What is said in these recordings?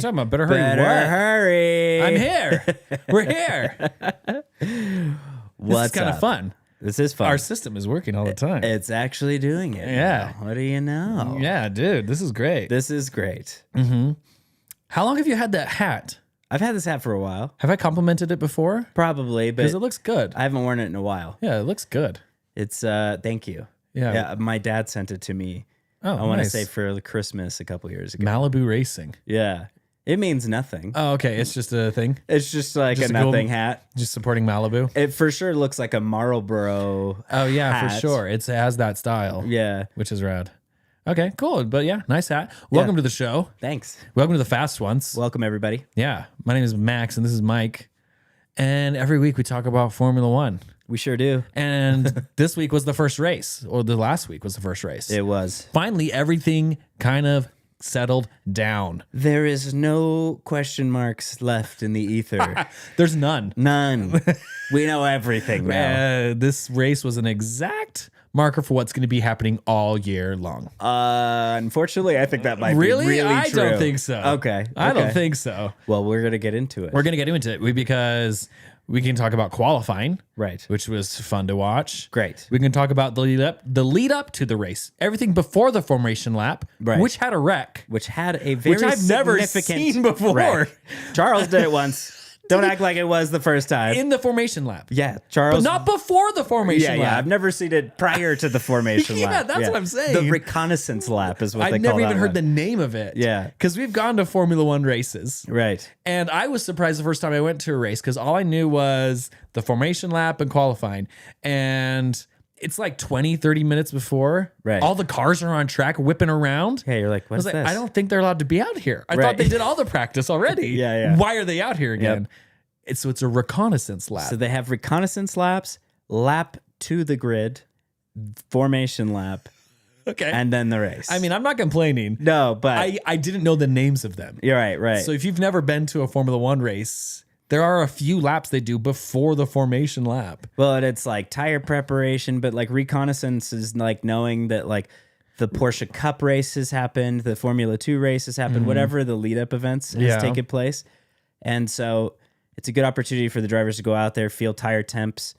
talking about? Better hurry. What? Hurry. I'm here. We're here. This is kind of fun. This is fun. Our system is working all the time. It's actually doing it. Yeah. Now. What do you know? Yeah, dude, this is great. This is great. How long have you had that hat? I've had this hat for a while. Have I complimented it before? Probably, but Because it looks good. I haven't worn it in a while. Yeah, it looks good. It's thank you. Yeah. My dad sent it to me. Oh, I want to nice. say for Christmas a couple years ago. Malibu Racing. Yeah. It means nothing. Oh, okay. It's just a thing. It's just like Just a a cool- nothing hat. Just supporting Malibu. It for sure looks like a Marlboro. Oh yeah, for hat. sure. It has that style. Yeah. Which is rad. Okay, cool. But yeah, nice hat. Welcome to the show. Thanks. Welcome to the Fast Ones. Welcome everybody. Yeah. My name is Max and this is Mike. And every week we talk about Formula One. We sure do. And this week was the first race, or the last week was the first race. It was. Finally, everything kind of settled down. There is no question marks left in the ether. There's none. None. We know everything now. This race was an exact marker for what's going to be happening all year long. Unfortunately, I think that might Really? be really I true. don't think so. Okay. I don't think so. Well, we're gonna get into it. We're going to get into it because we can talk about qualifying, Right. which was fun to watch. Great. We can talk about the lead up to the race, everything before the formation lap, Right. which had a wreck. Which had a very Which I've never significant seen before. wreck. Charles did it once. Don't act like it was the first time. In the formation lap. Yeah, Charles. But not before the formation Yeah, lap. I've never seen it prior to the formation Yeah, lap. that's what I'm saying. The reconnaissance lap is what they I've call never that even heard one. the name of it. Yeah. Because we've gone to Formula One races. Right. And I was surprised the first time I went to a race because all I knew was the formation lap and qualifying. And it's like 20, 30 minutes before. Right. All the cars are on track whipping around. Yeah, you're like, I was what's like, this? I don't think they're allowed to be out here. I Right. thought they did all the practice already. Yeah. Why are they out here again? So it's a reconnaissance lap. So they have reconnaissance laps, lap to the grid, formation lap, okay. and then the race. I mean, I'm not complaining. no, but I didn't know the names of them. you're right. So if you've never been to a Formula One race, there are a few laps they do before the formation lap. Well, and it's like tire preparation, but like reconnaissance is like knowing that like the Porsche Cup race has happened, the Formula 2 race has happened, whatever the lead up events has taken place. And so it's a good opportunity for the drivers to go out there, feel tire temps,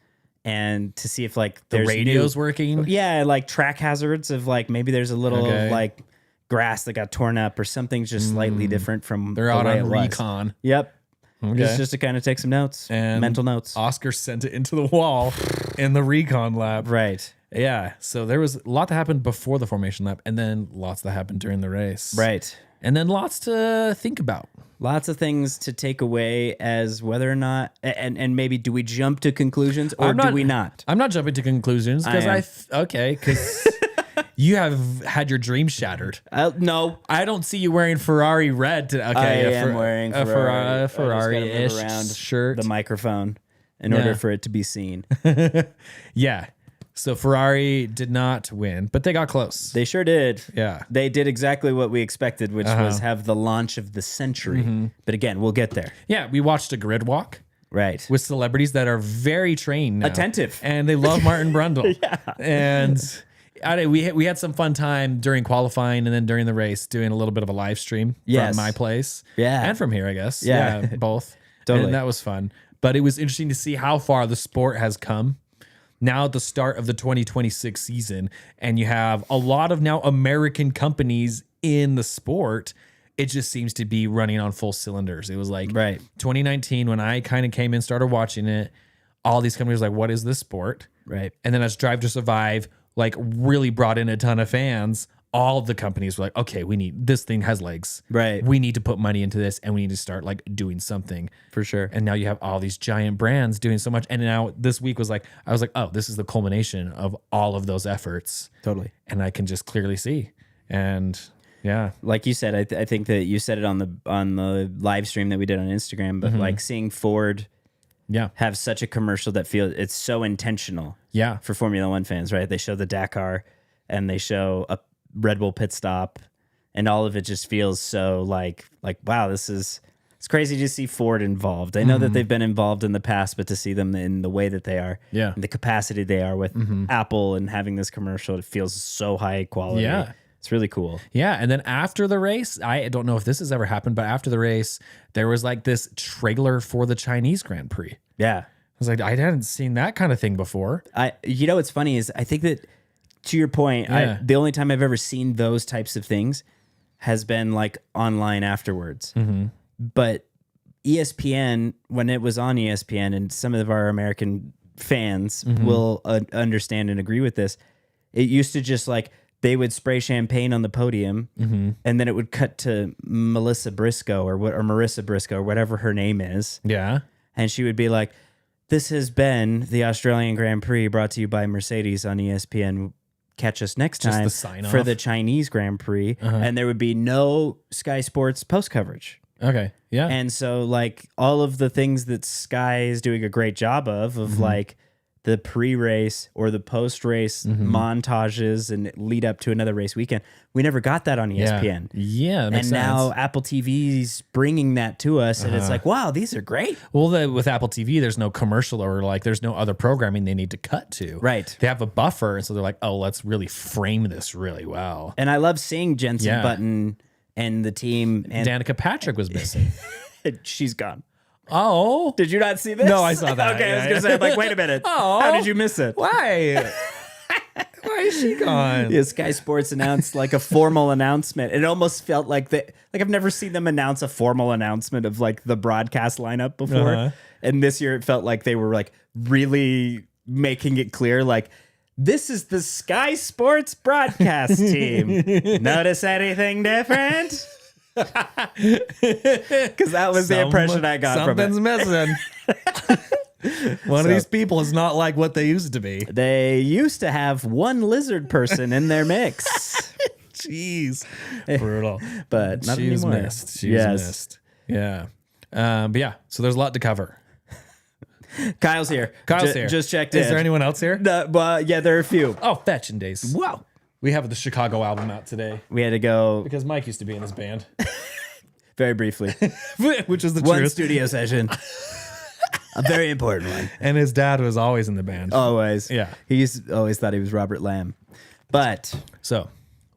and to see if like The there's radio's new, working. yeah, like track hazards of like maybe there's a little Okay. like grass that got torn up or something's just slightly different from They're the out way on it was. recon. Yep. Okay. Just to kind of take some notes, And mental notes. Oscar sent it into the wall in the recon lap. Right. Yeah. So there was a lot that happened before the formation lap, and then lots that happened during the race. Right. And then lots to think about. Lots of things to take away as whether or not, and maybe do we jump to conclusions or do we not? I'm not jumping to conclusions because because you have had your dreams shattered. No. I don't see you wearing Ferrari red. Okay, I am wearing a Ferrari. Ferrari-ish I just gotta move around shirt. the microphone in order for it to be seen. Yeah. So Ferrari did not win, but they got close. They sure did. Yeah. They did exactly what we expected, which was have the launch of the century. But again, we'll get there. Yeah, we watched a grid walk Right. with celebrities that are very trained now. Attentive. And they love Martin Brundle. And we had some fun time during qualifying and then during the race doing a little bit of a live stream Yes. from my place. Yeah. And from here, I guess. Yeah. Both. Totally. And that was fun. But it was interesting to see how far the sport has come. Now at the start of the 2026 season, and you have a lot of now American companies in the sport, it just seems to be running on full cylinders. It was like 2019 when I kind of came in, started watching it, all these companies were like, what is this sport? Right. And then as Drive to Survive, like really brought in a ton of fans, all the companies were like, okay, this thing has legs. Right. We need to put money into this and we need to start like doing something. For sure. And now you have all these giant brands doing so much. And now this week I was like, oh, this is the culmination of all of those efforts. Totally. And I can just clearly see. And yeah. Like you said, I think that you said it on the live stream that we did on Instagram, but like seeing Ford have such a commercial that feels it's so intentional. Yeah. For Formula One fans, right? They show the Dakar and they show a Red Bull pit stop, and all of it just feels so like wow, it's crazy to see Ford involved. I know that they've been involved in the past, but to see them in the way that they are, and the capacity they are with Apple and having this commercial, it feels so high quality. Yeah. It's really cool. Yeah. And then after the race, I don't know if this has ever happened, but after the race, there was like this trailer for the Chinese Grand Prix. Yeah. I was like, I hadn't seen that kind of thing before. You know what's funny is I think that, to your point, the only time I've ever seen those types of things has been like online afterwards. But ESPN, when it was on ESPN, and some of our American fans will understand and agree with this, it used to just like, they would spray champagne on the podium, and then it would cut to Melissa Briscoe or Marissa Briscoe or whatever her name is. Yeah. And she would be like, "This has been the Australian Grand Prix brought to you by Mercedes on ESPN. Catch us next time for the Chinese Grand Prix." And there would be no Sky Sports post coverage. Okay. Yeah. And so like all of the things that Sky is doing a great job of like the pre-race or the post-race montages and lead up to another race weekend. We never got that on ESPN. Yeah, that makes and now sense. Apple TV's bringing that to us, and it's like, wow, these are great. Well, with Apple TV, there's no commercial or like there's no other programming they need to cut to. Right. They have a buffer, and so they're like, oh, let's really frame this really well. And I love seeing Jensen Button and the team. And Danica Patrick was missing. she's gone. Oh. Did you not see this? No, I saw that. Okay, I was going to say, I'm like, wait a minute. Oh. How did you miss it? Why? Why is she gone? Yeah, Sky Sports announced like a formal announcement. It almost felt like I've never seen them announce a formal announcement of like the broadcast lineup before. And this year it felt like they were like really making it clear, like, this is the Sky Sports broadcast team. Notice anything different? Because that was the impression I got from it. Something's missing. One of these people is not like what they used to be. They used to have one lizard person in their mix. Jeez. Brutal. But not She's anymore. missed. She's missed. Yeah. But yeah, so there's a lot to cover. Kyle's here. Here. Just checked in. Is there anyone else here? Well, yeah, there are a few. Oh, fetching days. Wow. We have the Chicago album out today We had to go because Mike used to be in this band, very briefly. which is the One truth. studio session. A very important one. And his dad was always in the band. Always. Yeah. He's always thought he was Robert Lamb. But So,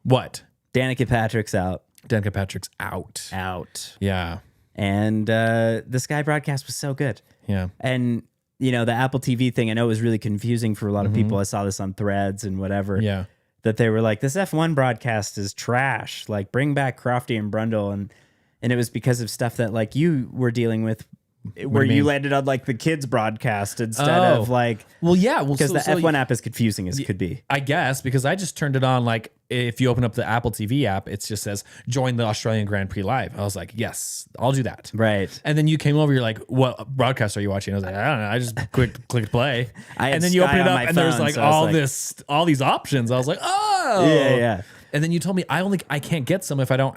what? Danica Patrick's out. Danica Patrick's out. Yeah. And the Sky broadcast was so good. Yeah. And, you know, the Apple TV thing, I know it was really confusing for a lot of people. I saw this on Threads and whatever. Yeah. That they were like, this F1 broadcast is trash. Like, bring back Crofty and Brundle. And it was because of stuff that, like, you were dealing with where you landed on, like, the kids broadcast instead of, like... Well, yeah. Well, because the F1 app is confusing as it could be. I guess, because I just turned it on, like, if you open up the Apple TV app, it just says, join the Australian Grand Prix live. I was like, yes, I'll do that. Right. And then you came over, you're like, what broadcast are you watching? I was like, I don't know. I just clicked play. And then you open it up and there's like so all these options. I was like, oh. Yeah. And then you told me I can't get some if I don't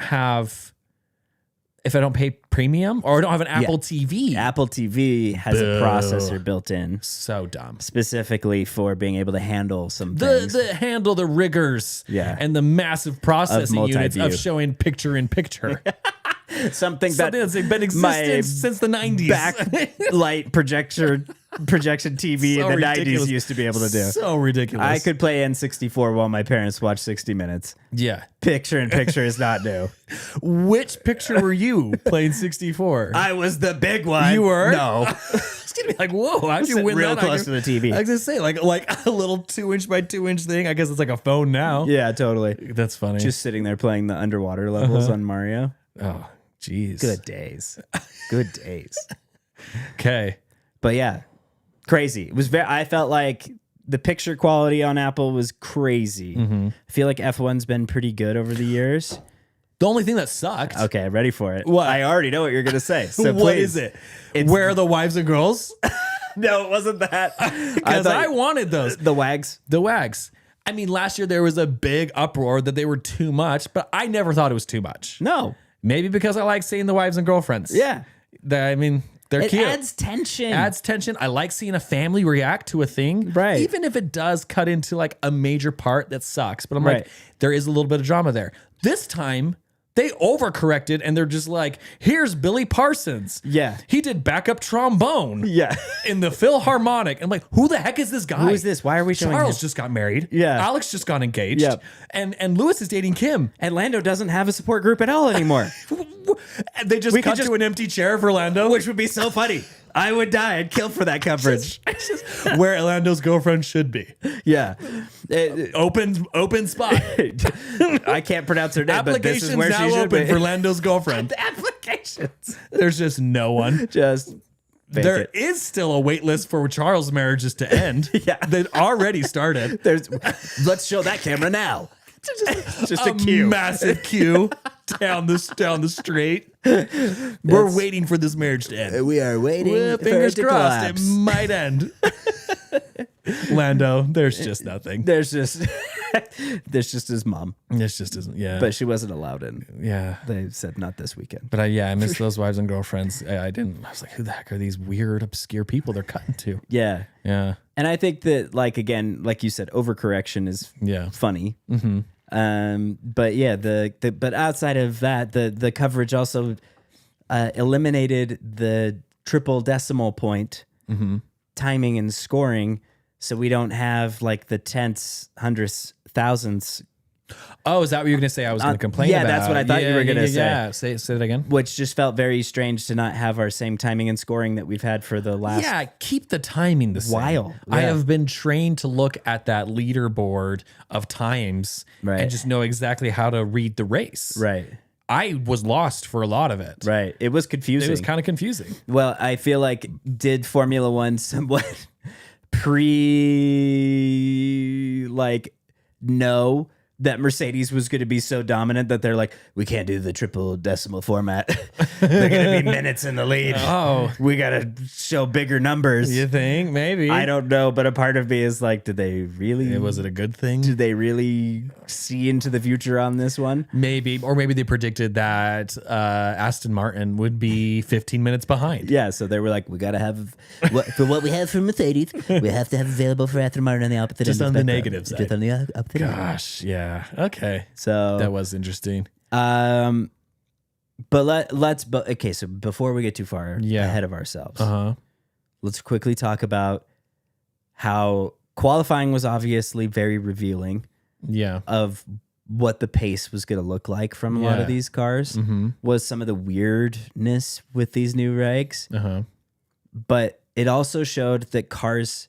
pay premium or I don't have an Apple TV. Apple TV has a processor built in So dumb. specifically for being able to handle some things. The handle, the riggers, Yeah. and the massive processing units multi-view. of showing picture in picture. Something That's been existing since the 90s. Backlight projection TV So in the ridiculous. 90s used to be able to do. So ridiculous. I could play N64 while my parents watched 60 Minutes. Yeah. Picture in picture is not new. Which picture were you playing 64? I was the big one. You were? No. It's gonna be like, whoa, how'd you Sitting win real that? close to the TV. I was gonna say, like a little 2-inch by 2-inch thing. I guess it's like a phone now. Yeah, totally. That's funny. Just sitting there playing the underwater levels on Mario. Oh, jeez. Good days. Good days. Okay. But yeah, crazy. It was I felt like the picture quality on Apple was crazy. I feel like F1's been pretty good over the years. The only thing that sucked. Okay, ready for it. What? I already know what you're going to say. So What please. is it? Where are the wives and girls? No, it wasn't that. Because I wanted those. The wags. The wags. I mean, last year there was a big uproar that they were too much, but I never thought it was too much. No. Maybe because I like seeing the wives and girlfriends. Yeah. I mean, they're It cute. adds tension. Adds tension. I like seeing a family react to a thing. Right. Even if it does cut into like a major part that sucks. But I'm Right. like, there is a little bit of drama there. This time, They overcorrected and they're just like, here's Billy Parsons. Yeah. He did backup trombone. Yeah. In the Philharmonic. I'm like, who the heck is this guy? Who is this? Why are we showing Charles him? just got married. Yeah. Alex just got engaged. Yep. And Lewis is dating Kim. And Lando doesn't have a support group at all anymore. And they just cut to an empty chair for Lando. Which would be so funny. I would die. I'd kill for that coverage. Where Lando's girlfriend should be. Yeah. Open spot. I can't pronounce her name, but this Applications is where now she should open be. for Lando's girlfriend. The applications. There's just no one. Just There is still a wait list for Charles' marriages to end. Yeah. That already started. Let's show that camera now. Just a queue. Massive queue down the straight. We're waiting for this marriage to end. We are waiting. Well, for fingers it to crossed, collapse. it might end. Lando, there's just nothing. There's just his mom, This just isn't. Yeah, but she wasn't allowed in. yeah. They said not this weekend. But I miss those wives and girlfriends. I was like, who the heck are these weird, obscure people they're cutting to? Yeah. Yeah, And I think that, like, again, like you said, overcorrection is yeah. funny. But yeah, but outside of that, the coverage also eliminated the triple decimal point timing and scoring, so we don't have like the tenths, hundredths, thousandths. Oh, is that what you were going to say? I was going to complain yeah, about. that's what I thought you were gonna say. Yeah, say that again. Which just felt very strange to not have our same timing and scoring that we've had for the last. Yeah, keep the timing the same. While. I Yeah. have been trained to look at that leaderboard of times Right. and just know exactly how to read the race. Right. I was lost for a lot of it. Right. It was confusing. It was kind of confusing. Well, I feel like did Formula One somewhat know that Mercedes was going to be so dominant that they're like, we can't do the triple decimal format. They're going to be minutes in the lead. Oh. We got to show bigger numbers. You think? Maybe. I don't know, but a part of me is like, did they really? Was it a good thing? Did they really see into the future on this one? Maybe. Or maybe they predicted that Aston Martin would be 15 minutes behind. Yeah, so they were like, we got to have, for what we have for Mercedes, we have to have available for Aston Martin on the opposite Just end on of the spectrum. negative side. Just on the opposite end. Gosh, yeah. Okay. So That was interesting. but okay, so before we get too far ahead of ourselves, let's quickly talk about how qualifying was obviously very revealing Yeah. of what the pace was going to look like from a lot of these cars. Was some of the weirdness with these new regs, but it also showed that cars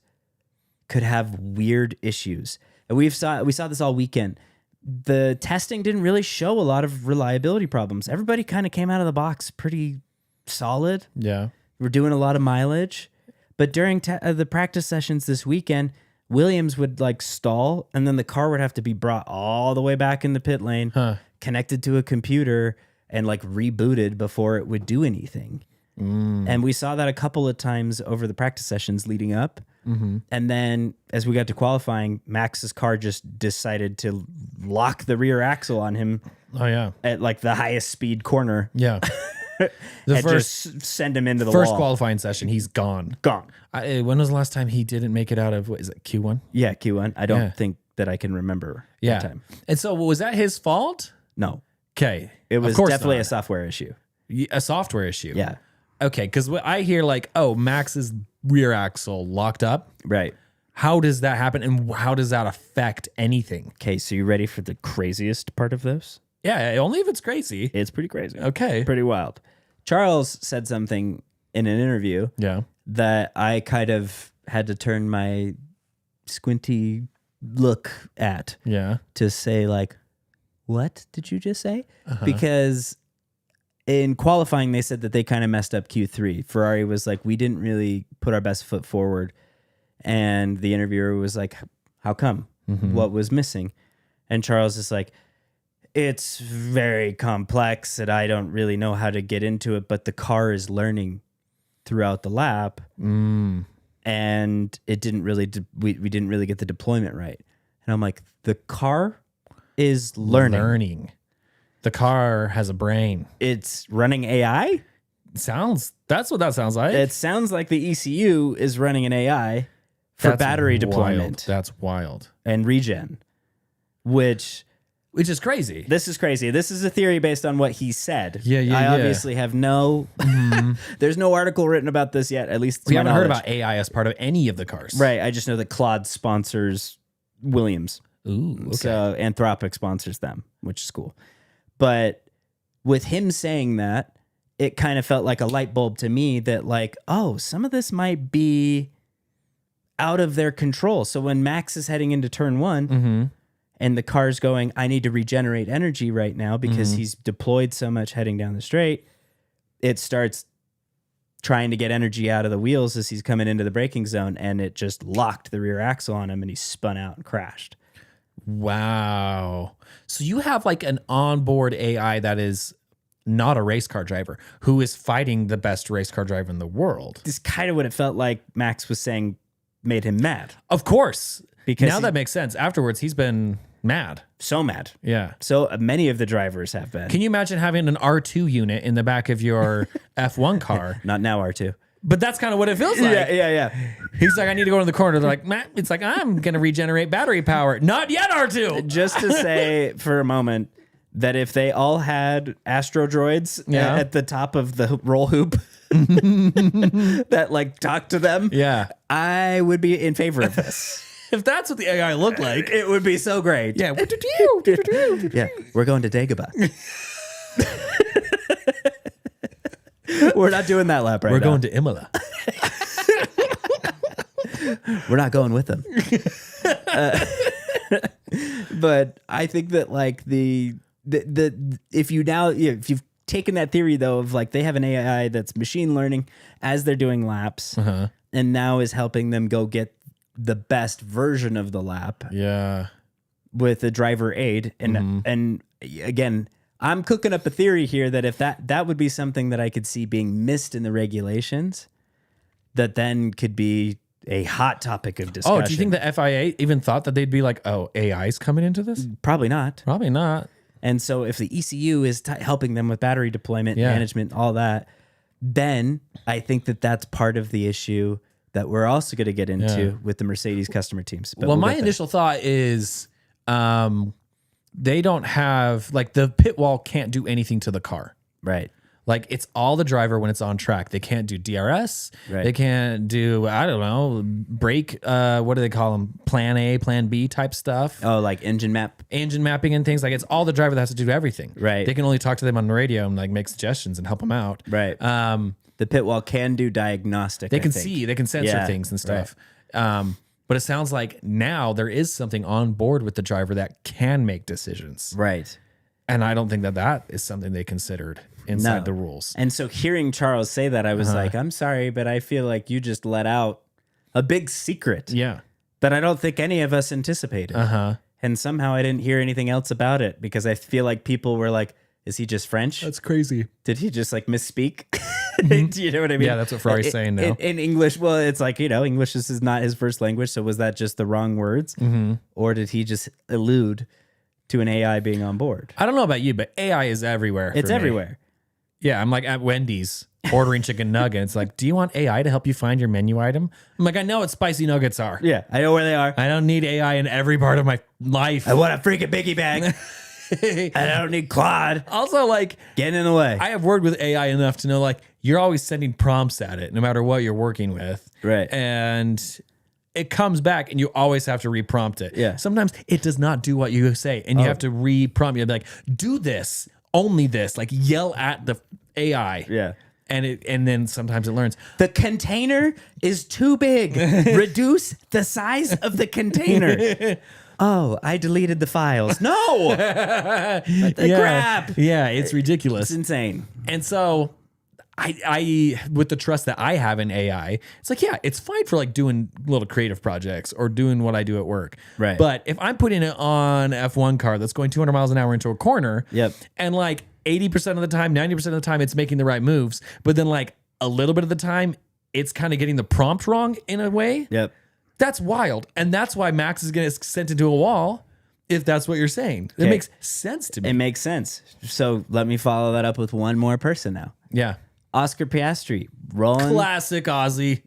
could have weird issues, and we saw this all weekend. The testing didn't really show a lot of reliability problems. Everybody kind of came out of the box pretty solid. Yeah. We're doing a lot of mileage, but during the practice sessions this weekend, Williams would like stall, and then the car would have to be brought all the way back in the pit lane, connected to a computer, and like rebooted before it would do anything. And we saw that a couple of times over the practice sessions leading up. And then as we got to qualifying, Max's car just decided to lock the rear axle on him Oh, yeah. at like the highest speed corner. Yeah. And just send him into the first wall. qualifying session, he's gone. Gone. When was the last time he didn't make it out of, what is it, Q1? Yeah, Q1. I don't think that I can remember Yeah. that time. And so was that his fault? No. Okay. It Of was course definitely a not. software issue. A software issue. Yeah. Okay, because I hear like, oh, Max's rear axle locked up. Right. How does that happen, and how does that affect anything? Okay, so you ready for the craziest part of this? Yeah, only if it's crazy. It's pretty crazy. Okay. Pretty wild. Charles said something in an interview Yeah. that I kind of had to turn my squinty look at Yeah. to say, like, what did you just say? Because in qualifying, they said that they kind of messed up Q3. Ferrari was like, we didn't really put our best foot forward. And the interviewer was like, how come? What was missing? And Charles is like, it's very complex and I don't really know how to get into it, but the car is learning throughout the lap. And it didn't really, we didn't really get the deployment right. And I'm like, the car is learning. The car has a brain. It's running AI. That's what that sounds like. It sounds like the ECU is running an AI for That's battery wild. deployment That's wild. and regen, which which is crazy. This is crazy. This is a theory based on what he said. I yeah. obviously have no. There's no article written about this yet. At least We to my haven't heard knowledge. about AI as part of any of the cars. Right. I just know that Claude sponsors Williams. Ooh, okay. So Anthropic sponsors them, which is cool. But with him saying that, it kind of felt like a light bulb to me that like, oh, some of this might be out of their control. So when Max is heading into turn one and the car's going, I need to regenerate energy right now because he's deployed so much heading down the straight, it starts trying to get energy out of the wheels as he's coming into the braking zone, and it just locked the rear axle on him and he spun out and crashed. Wow. So you have like an onboard AI that is not a race car driver who is fighting the best race car driver in the world. This is kind of what it felt like Max was saying made him mad. Of course. Because now that makes sense. Afterwards, he's been mad. So mad. Yeah. So many of the drivers have been. Can you imagine having an R2 unit in the back of your F1 car? Not now, R2. But that's kind of what it feels like. Yeah. He's like, I need to go to the corner. They're like, Matt, it's like, I'm going to regenerate battery power. Not yet, R2. Just to say for a moment that if they all had Astro droids at the top of the roll hoop that like talk to them, I would be in favor of this. If that's what the AI looked like, It would be so great. yeah. Yeah, we're going to Dagobah. We're not doing that lap right We're now. going to Imola. We're not going with them. But I think that like the if you've taken that theory though of like they have an AI that's machine learning as they're doing laps and now is helping them go get the best version of the lap Yeah. with a driver aid and again, I'm cooking up a theory here that if that would be something that I could see being missed in the regulations, that then could be a hot topic of discussion. Oh, do you think the FIA even thought that they'd be like, oh, AI's coming into this? Probably not. Probably not. And so if the ECU is helping them with battery deployment, management, all that, then I think that that's part of the issue that we're also going to get into with the Mercedes customer teams. But Well, we'll my get there. initial thought is they don't have, like, the pit wall can't do anything to the car. Right. Like, it's all the driver when it's on track. They can't do DRS. Right. They can't do, I don't know, brake, what do they call them? Plan A, Plan B type stuff. Oh, like engine map. Engine mapping and things. Like, it's all the driver that has to do everything. Right. They can only talk to them on the radio and, like, make suggestions and help them out. Right. The pit wall can do diagnostic. They can see, they can censor things and stuff. But it sounds like now there is something on board with the driver that can make decisions. Right. And I don't think that is something they considered inside the rules. And so hearing Charles say that, I was like, I'm sorry, but I feel like you just let out a big secret Yeah. that I don't think any of us anticipated. And somehow I didn't hear anything else about it because I feel like people were like, is he just French? That's crazy. Did he just like misspeak? Do you know what I mean? Yeah, that's what Ferrari's saying now. In English, well, it's like, English is not his first language. So was that just the wrong words? Or did he just allude to an AI being on board? I don't know about you, but AI is everywhere. It's for me. everywhere. Yeah, I'm like at Wendy's ordering chicken nuggets. Like, do you want AI to help you find your menu item? I'm like, I know what spicy nuggets are. Yeah, I know where they are. I don't need AI in every part of my life. I want a freaking biggie bag. And I don't need Claude Also, like, getting in the way. I have worked with AI enough to know, like, you're always sending prompts at it, no matter what you're working with. Right. And it comes back, and you always have to reprompt it. Yeah. Sometimes it does not do what you say, and you have to reprompt. You'll be like, do this, only this. Like, yell at the AI. Yeah. And then sometimes it learns. The container is too big. Reduce the size of the container. Oh, I deleted the files. No. Crap. Yeah, it's ridiculous. It's insane. And so I with the trust that I have in AI, it's like, yeah, it's fine for like doing little creative projects or doing what I do at work. Right. But if I'm putting it on an F1 car that's going 200 miles an hour into a corner, and like 80% of the time, 90% of the time, it's making the right moves, but then like a little bit of the time, it's kind of getting the prompt wrong in a way. Yep. That's wild. And that's why Max is going to get sent into a wall if that's what you're saying. It makes sense to me. It makes sense. So let me follow that up with one more person now. Yeah. Oscar Piastri rolling. Classic Aussie.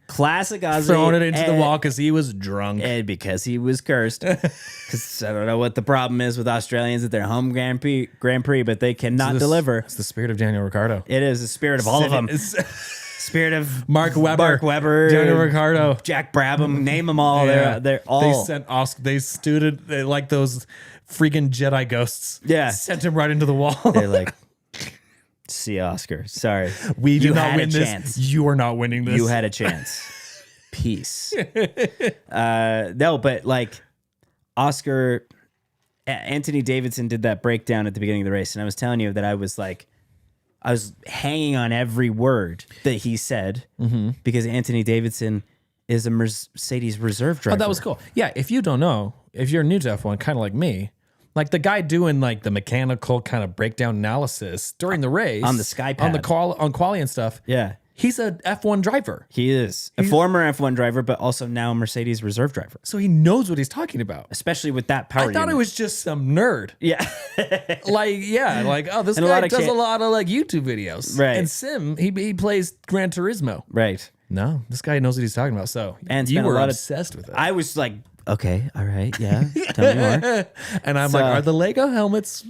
Throwing it into the wall because he was drunk. And because he was cursed. Because I don't know what the problem is with Australians at their home Grand Prix, but they cannot deliver. It's the spirit of Daniel Ricciardo. It is the spirit of all of them. Spirit of Mark Webber, Daniel Ricciardo, Jack Brabham, name them all. Yeah. They're all. They sent Oscar. They stood it like those freaking Jedi ghosts. Yeah. Sent him right into the wall. They're like, see, Oscar, sorry. We did You not had win a this. chance. You are not winning this. You had a chance. Peace. No, but like Oscar, Anthony Davidson did that breakdown at the beginning of the race. And I was telling you that I was hanging on every word that he said because Anthony Davidson is a Mercedes reserve driver. Oh, that was cool. Yeah, if you don't know, if you're new to F1, kind of like me, like the guy doing like the mechanical kind of breakdown analysis during the race on the SkyPad, on quali and stuff. Yeah. He's a F1 driver. He is a former F1 driver, but also now a Mercedes reserve driver. So he knows what he's talking about. Especially with that power I thought unit. it was just some nerd. Yeah. This And guy does a lot of like YouTube videos. Right. And Sim, he plays Gran Turismo. Right. No, this guy knows what he's talking about. So And you spent a were lot of- obsessed with it. I was like, okay, all right, yeah. Tell me more. And I'm So- like, are the Lego helmets,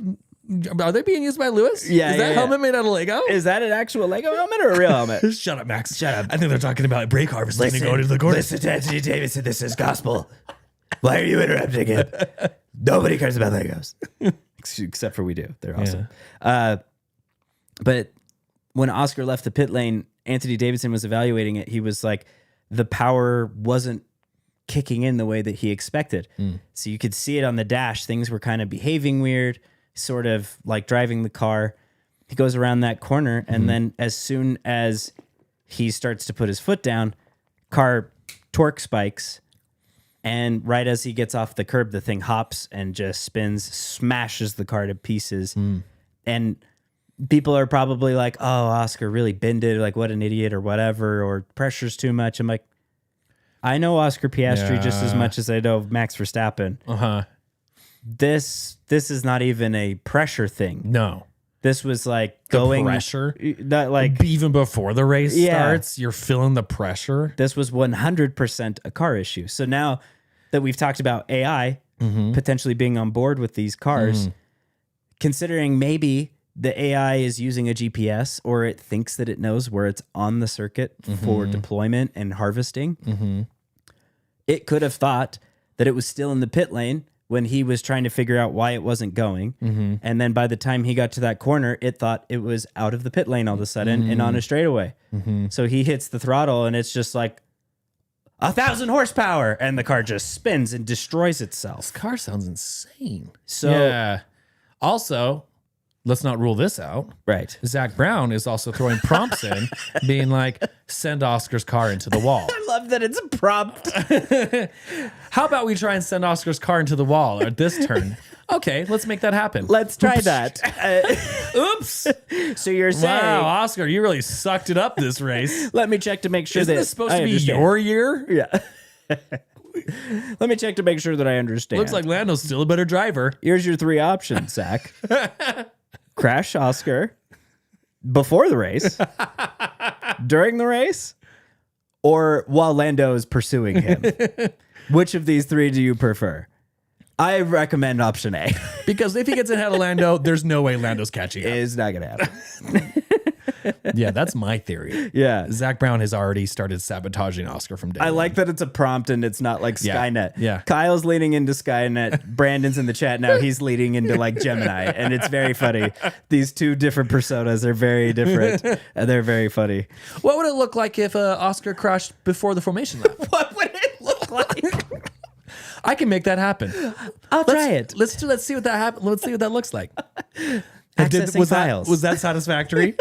are they being used by Lewis? Yeah, Is that yeah. helmet made out of Lego? Is that an actual Lego helmet or a real helmet? Shut up, Max. Shut up. I think they're talking about brake harvesting and going into the corner. Listen to Anthony Davidson. This is gospel. Why are you interrupting him? Nobody cares about Legos. Except for we do. They're awesome. But when Oscar left the pit lane, Anthony Davidson was evaluating it. He was like, the power wasn't kicking in the way that he expected. So you could see it on the dash. Things were kind of behaving weird, sort of like driving the car. He goes around that corner, and then as soon as he starts to put his foot down, car torque spikes, and right as he gets off the curb, the thing hops and just spins, smashes the car to pieces. And people are probably like, oh, Oscar really bended, like what an idiot or whatever, or pressure's too much. I'm like, I know Oscar Piastri just as much as I know Max Verstappen. This is not even a pressure thing. No. This was like going pressure? Not like Even before the race starts, you're feeling the pressure. this was 100% a car issue. So now that we've talked about AI potentially being on board with these cars, considering maybe the AI is using a GPS or it thinks that it knows where it's on the circuit for deployment and harvesting, it could have thought that it was still in the pit lane when he was trying to figure out why it wasn't going. And then by the time he got to that corner, it thought it was out of the pit lane all of a sudden and on a straightaway. So he hits the throttle and it's just like 1,000 horsepower and the car just spins and destroys itself. This car sounds insane. So, yeah. Also, let's not rule this out. right. Zach Brown is also throwing prompts in, being like, send Oscar's car into the wall. I love that it's a prompt. How about we try and send Oscar's car into the wall at this turn? Okay, let's make that happen. Let's try that. Oops. So you're saying, Wow, Oscar, you really sucked it up this race. let me check to make sure Isn't that this supposed I to be understand. your year? Yeah. Let me check to make sure that I understand. Looks like Lando's still a better driver. Here's your three options, Zach. Crash Oscar before the race, during the race, or while Lando is pursuing him. Which of these three do you prefer? I recommend option A. Because if he gets ahead of Lando, there's no way Lando's catching up. It's not going to happen. Yeah, that's my theory. Yeah. Zach Brown has already started sabotaging Oscar from day I one. like that it's a prompt and it's not like Yeah. Skynet. Yeah. Kyle's leaning into Skynet. Brandon's in the chat now. He's leading into like Gemini. And it's very funny. These two different personas are very different. And they're very funny. What would it look like if Oscar crashed before the formation lap? What would it look like? I can make that happen. I'll try it. Let's see what that happen. Let's see what that looks like. Accessing files. Was that satisfactory?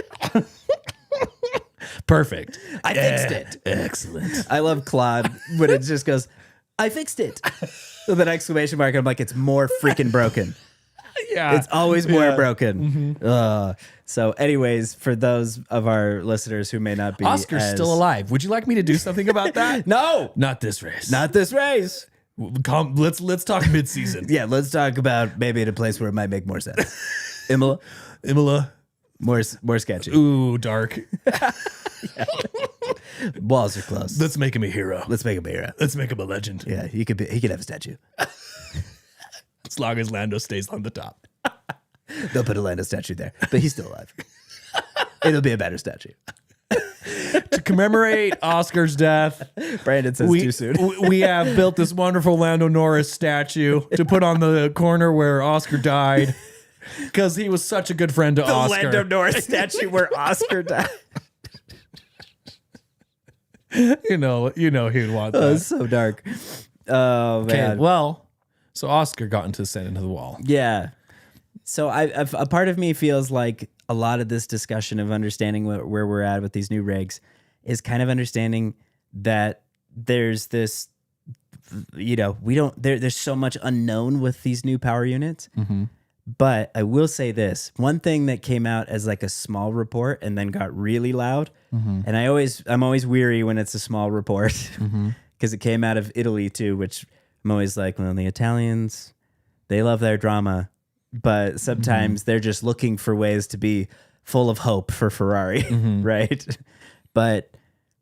Perfect. I fixed it. Excellent. I love Claude when it just goes, I fixed it. With an exclamation mark. I'm like, it's more freaking broken. Yeah. It's always more broken. So anyways, for those of our listeners who may not be Oscar's still alive. Would you like me to do something about that? No, Not this race. not this race. Let's talk mid-season. Yeah, let's talk about maybe at a place where it might make more sense. Imola. Imola. More sketchy. Ooh, dark. Walls are close. Let's make him a hero. Let's make him a hero. Let's make him a legend. Yeah, he could have a statue. As long as Lando stays on the top. They'll put a Lando statue there, but he's still alive. It'll be a better statue. To commemorate Oscar's death, Brandon says too soon. We have built this wonderful Lando Norris statue to put on the corner where Oscar died because he was such a good friend to Oscar. Lando Norris statue where Oscar died. You know he'd want that. Oh, it's so dark. Oh man. Okay, well, so Oscar got sent into the wall. Yeah. So a part of me feels like a lot of this discussion of understanding where we're at with these new regs is kind of understanding that there's this, there's so much unknown with these new power units. Mm-hmm. But I will say this, one thing that came out as like a small report and then got really loud. Mm-hmm. And I'm always weary when it's a small report because it came out of Italy too, which I'm always like, well, the Italians, they love their drama. But sometimes they're just looking for ways to be full of hope for Ferrari, right? But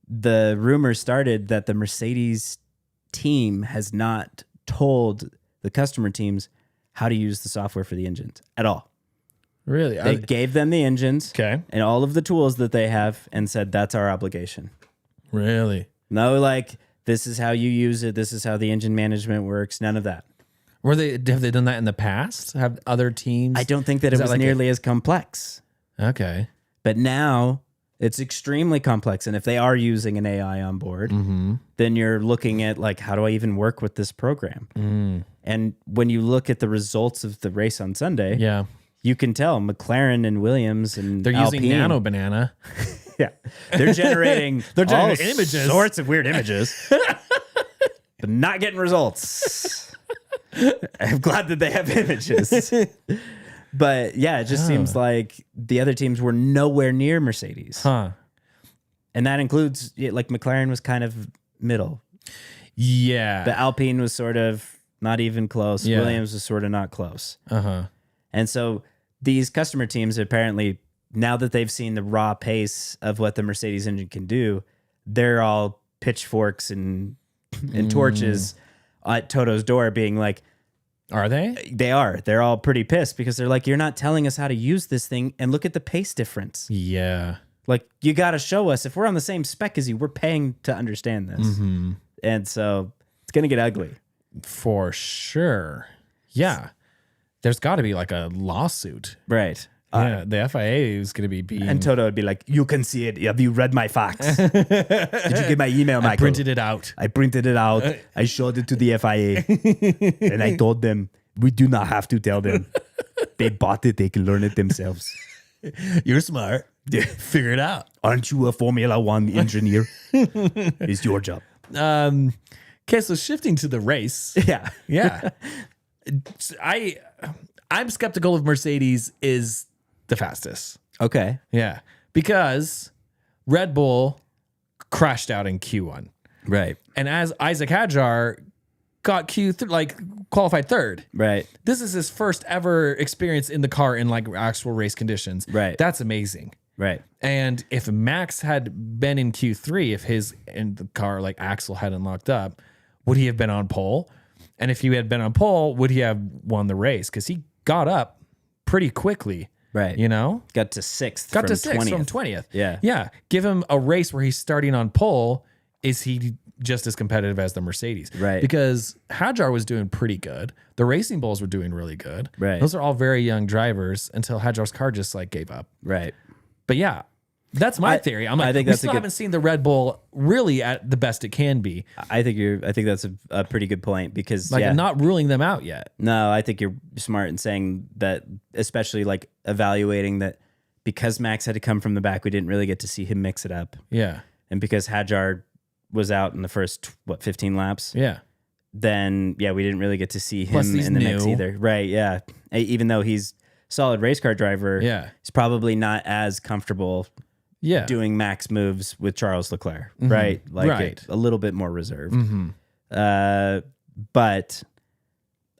the rumor started that the Mercedes team has not told the customer teams how to use the software for the engines at all. Really? They gave them the engines and all of the tools that they have and said, that's our obligation. Really? No, like, this is how you use it. This is how the engine management works. None of that. Have they done that in the past? Have other teams? I don't think that it was nearly as complex. Okay. But now it's extremely complex. And if they are using an AI on board, then you're looking at like, how do I even work with this program? And when you look at the results of the race on Sunday, you can tell McLaren and Williams and they're Alpine, using Nano Banana. They're generating images, sorts of weird images, but not getting results. I'm glad that they have images. But yeah, it just seems like the other teams were nowhere near Mercedes. And that includes, like, McLaren was kind of middle. Yeah. The Alpine was sort of not even close. Yeah. Williams was sort of not close. And so these customer teams apparently, now that they've seen the raw pace of what the Mercedes engine can do, they're all pitchforks and torches at Toto's door being like, are they? They are. They're all pretty pissed because they're like, you're not telling us how to use this thing and look at the pace difference. Yeah. Like, you got to show us. If we're on the same spec as you, we're paying to understand this. And so it's going to get ugly. For sure. Yeah. There's got to be like a lawsuit. Right. Yeah, the FIA is going to be being... And Toto would be like, you can see it. Have you read my fax? Did you get my email, Michael? I printed it out. I printed it out. I showed it to the FIA. And I told them, we do not have to tell them. They bought it. They can learn it themselves. You're smart. Figure it out. Aren't you a Formula One engineer? It's your job. Okay, so shifting to the race. Yeah. I'm skeptical of Mercedes is the fastest. Okay. Yeah. Because Red Bull crashed out in Q1. Right. And as Isaac Hadjar got qualified third. Right. This is his first ever experience in the car in like actual race conditions. Right. That's amazing. Right. And if Max had been in Q3, if his in the car like axle hadn't locked up, would he have been on pole? And if he had been on pole, would he have won the race? Because he got up pretty quickly. Right. You know? Got to sixth. Got to sixth from 20th. Yeah. Yeah. Give him a race where he's starting on pole. Is he just as competitive as the Mercedes? Right. Because Hadjar was doing pretty good. The Racing Bulls were doing really good. Right. Those are all very young drivers until Hadjar's car just like gave up. Right. But yeah, that's my theory. I'm like, I think we still haven't seen the Red Bull really at the best it can be. I think that's a pretty good point because I'm not ruling them out yet. No, I think you're smart in saying that, especially like evaluating that because Max had to come from the back, we didn't really get to see him mix it up. Yeah. And because Hadjar was out in the first 15 laps. Yeah. Then we didn't really get to see him in the new. mix either. Right. Yeah. Even though he's a solid race car driver. Yeah. He's probably not as comfortable. Yeah. Doing max moves with Charles Leclerc, right? Like right. A little bit more reserved. Mm-hmm. But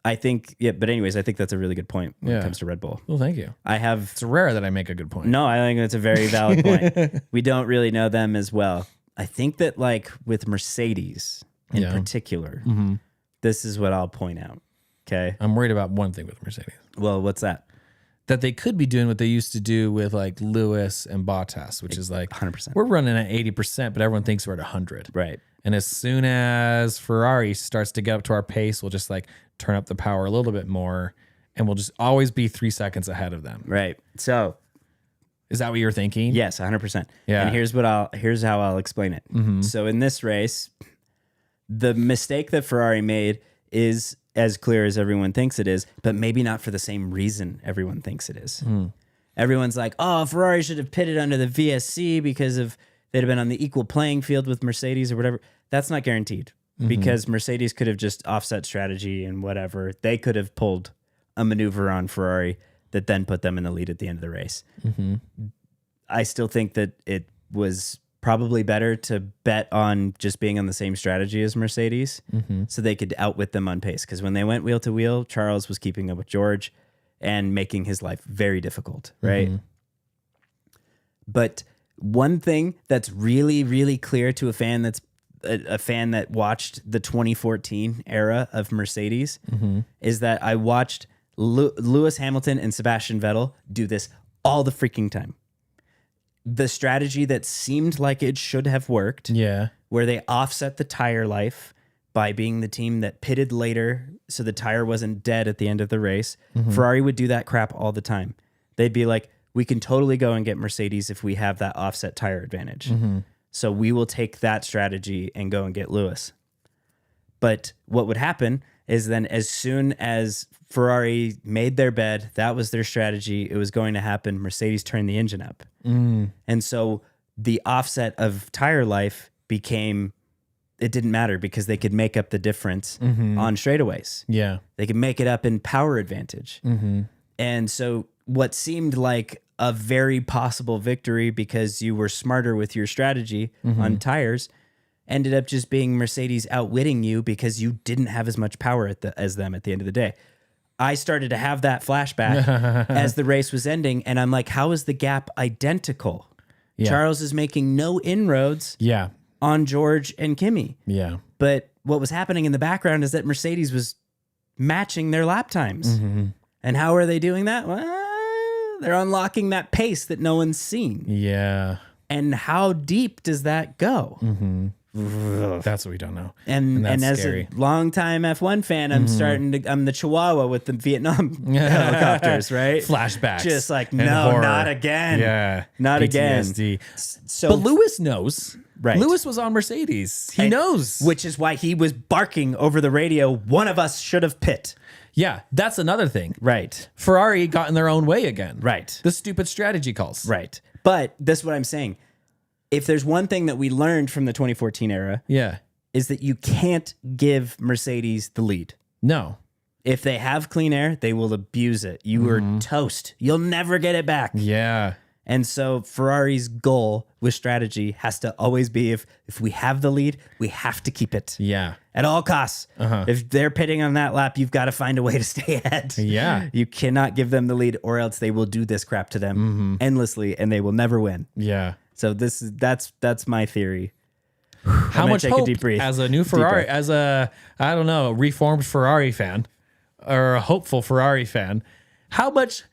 I think, but anyways, I think that's a really good point when it comes to Red Bull. Well, thank you. It's rare that I make a good point. No, I think that's a very valid point. We don't really know them as well. I think that like with Mercedes in particular, this is what I'll point out. Okay. I'm worried about one thing with Mercedes. Well, what's that? That they could be doing what they used to do with like Lewis and Bottas, which is like 100%. We're running at 80%, but everyone thinks we're at 100. Right. And as soon as Ferrari starts to get up to our pace, we'll just like turn up the power a little bit more, and we'll just always be 3 seconds ahead of them. Right. So, is that what you're thinking? yes, 100%. Yeah. And here's how I'll explain it. So in this race, the mistake that Ferrari made is as clear as everyone thinks it is, but maybe not for the same reason everyone thinks it is. Everyone's like, oh, Ferrari should have pitted under the VSC because they'd have been on the equal playing field with Mercedes or whatever. That's not guaranteed because Mercedes could have just offset strategy and whatever. They could have pulled a maneuver on Ferrari that then put them in the lead at the end of the race. I still think that it was probably better to bet on just being on the same strategy as Mercedes so they could outwit them on pace. Because when they went wheel to wheel, Charles was keeping up with George and making his life very difficult, right? But one thing that's really, really clear to a fan that's a fan that watched the 2014 era of Mercedes is that I watched Lewis Hamilton and Sebastian Vettel do this all the freaking time. The strategy that seemed like it should have worked, where they offset the tire life by being the team that pitted later so the tire wasn't dead at the end of the race. Ferrari would do that crap all the time. They'd be like, we can totally go and get Mercedes if we have that offset tire advantage. So we will take that strategy and go and get Lewis. But what would happen is then as soon as Ferrari made their bed, that was their strategy. It was going to happen. Mercedes turned the engine up. And so the offset of tire life became, it didn't matter because they could make up the difference on straightaways. Yeah. They could make it up in power advantage. And so what seemed like a very possible victory because you were smarter with your strategy on tires ended up just being Mercedes outwitting you because you didn't have as much power as them at the end of the day. I started to have that flashback as the race was ending, and I'm like, how is the gap identical? Charles is making no inroads on George and Kimi. But what was happening in the background is that Mercedes was matching their lap times. And how are they doing that? Well, they're unlocking that pace that no one's seen. And how deep does that go? That's what we don't know. And as scary. A longtime F1 fan, I'm I'm the Chihuahua with the Vietnam helicopters, right? Flashbacks. Just like, no, horror. Not again. Not PTSD. again. So, but Lewis knows. Right. Lewis was on Mercedes. He knows. Which is why he was barking over the radio, one of us should have pit. Yeah, that's another thing. Right. Ferrari got in their own way again. Right. The stupid strategy calls. Right. But this is what I'm saying. If there's one thing that we learned from the 2014 era, is that you can't give Mercedes the lead. No. If they have clean air, they will abuse it. You are toast. You'll never get it back. Yeah. And so Ferrari's goal with strategy has to always be if we have the lead, we have to keep it. Yeah. At all costs. If they're pitting on that lap, you've got to find a way to stay ahead. Yeah. You cannot give them the lead or else they will do this crap to them endlessly and they will never win. Yeah. So that's my theory. How much hope a deep breath. as a new Ferrari, as a, I don't know, reformed Ferrari fan or a hopeful Ferrari fan, how much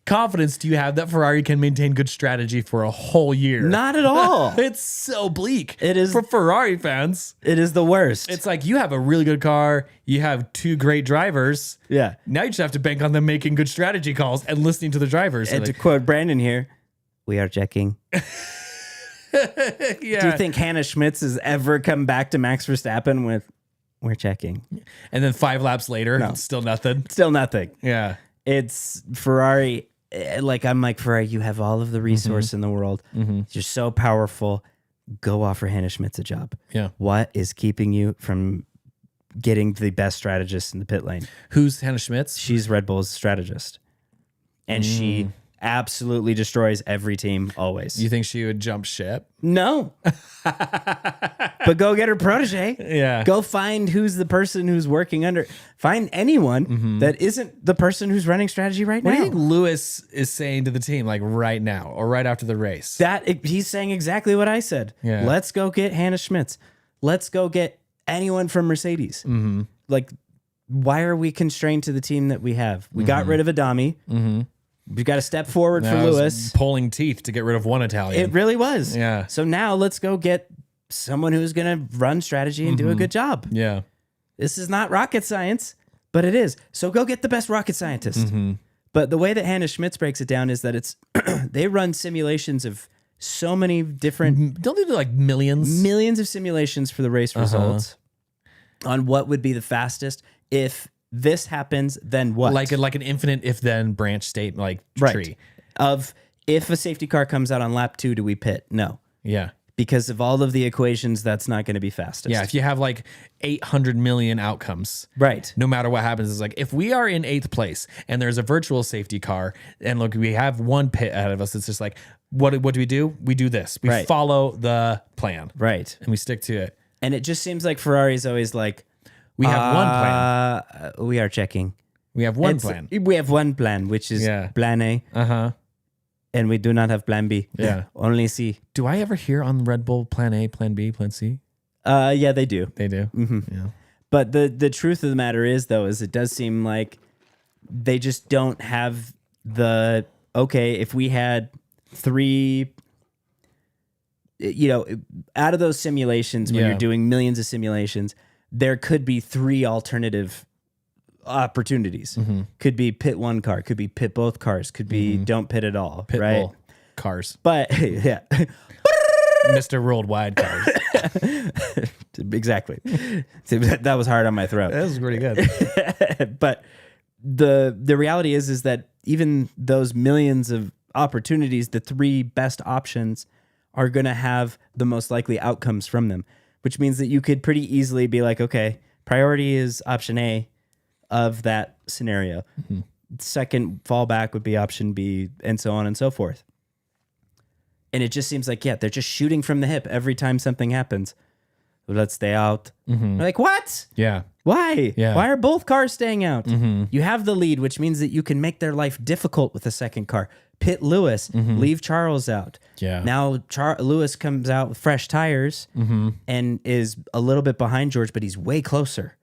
confidence do you have that Ferrari can maintain good strategy for a whole year? Not at all. It's so bleak. It is for Ferrari fans. It is the worst. It's like you have a really good car. You have two great drivers. Yeah. Now you just have to bank on them making good strategy calls and listening to the drivers. And to quote Brandon here, we are checking. Yeah. Do you think Hannah Schmitz has ever come back to Max Verstappen with, we're checking? And then 5 laps later, it's still nothing. Still nothing. Yeah. It's Ferrari. Like, I'm like, Ferrari, you have all of the resource in the world. You're so powerful. Go offer Hannah Schmitz a job. Yeah. What is keeping you from getting the best strategist in the pit lane? Who's Hannah Schmitz? She's Red Bull's strategist. And she absolutely destroys every team always. You think she would jump ship? No. But go get her protege. Yeah. Go find who's the person who's working under. Find anyone that isn't the person who's running strategy right What now. do you think Lewis is saying to the team, like right now or right after the race? He's saying exactly what I said. Yeah. Let's go get Hannah Schmitz. Let's go get anyone from Mercedes. Like, why are we constrained to the team that we have? We got rid of Adami. We've got to step forward for That was Lewis. pulling teeth to get rid of one Italian. It really was. Yeah. So now let's go get someone who's going to run strategy and do a good job. Yeah. This is not rocket science, but it is. So go get the best rocket scientist. But the way that Hannah Schmitz breaks it down is that it's they run simulations of so many different Don't they do like millions of simulations for the race results on what would be the fastest if this happens, then what? like an infinite if then branch state like right. tree. Of if a safety car comes out on lap 2, do we pit? No. Yeah. Because of all of the equations, that's not going to be fastest. Yeah, if you have like 800 million outcomes, right. no matter what happens, it's like if we are in 8th place and there's a virtual safety car and look, we have one pit ahead of us, it's just like, what do? We do this. We Right. follow the plan. Right. And we stick to it. And it just seems like Ferrari's always like, We have one plan. We are checking. We have one plan. We have one plan, which is plan A. Uh-huh. And we do not have plan B. Yeah. Only C. Do I ever hear on Red Bull plan A, plan B, plan C? Yeah, they do. They do. Yeah. But the truth of the matter is, though, is it does seem like they just don't have the, okay, if we had 3, out of those simulations, when you're doing millions of simulations, there could be 3 alternative opportunities. Could be pit one car, could be pit both cars, could be don't pit at all, Pit right? bull cars. But yeah. Mr. Worldwide cars. Exactly. That was hard on my throat. That was pretty good. But the reality is that even those millions of opportunities, the 3 best options are going to have the most likely outcomes from them, which means that you could pretty easily be like, okay, priority is option A of that scenario. Second fallback would be option B, and so on and so forth. And it just seems like, they're just shooting from the hip every time something happens. Let's stay out. They're like, what? Yeah. Why? Yeah. Why are both cars staying out? You have the lead, which means that you can make their life difficult with the second car. Pit Lewis, leave Charles out. Yeah. Now Lewis comes out with fresh tires and is a little bit behind George, but he's way closer,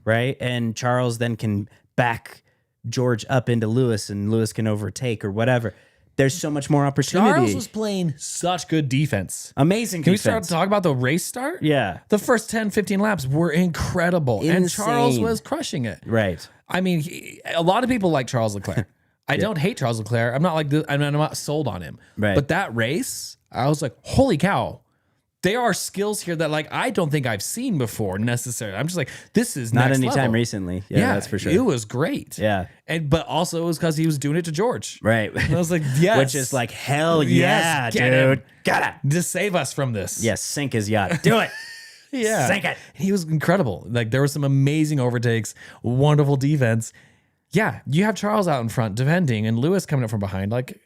right? And Charles then can back George up into Lewis, and Lewis can overtake or whatever. There's so much more opportunity. Charles was playing such good defense. Amazing Can defense. we start to talk about the race start? Yeah. The first 10, 15 laps were incredible. And Insane. Charles was crushing it. Right. I mean, a lot of people like Charles Leclerc. I don't hate Charles Leclerc. I'm not like I'm not sold on him. Right. But that race, I was like, holy cow. There are skills here that like I don't think I've seen before necessarily. I'm just like, this is Not next anytime level. recently. Yeah, that's for sure. It was great. Yeah. But also it was because he was doing it to George. Right. And I was like, yes. Which is like, hell yeah, Yes, get dude. him. Got it. Just save us from this. Yes, sink his yacht. Do it. Yeah. Sink it. He was incredible. Like there were some amazing overtakes, wonderful defense. Yeah, you have Charles out in front defending and Lewis coming up from behind. Like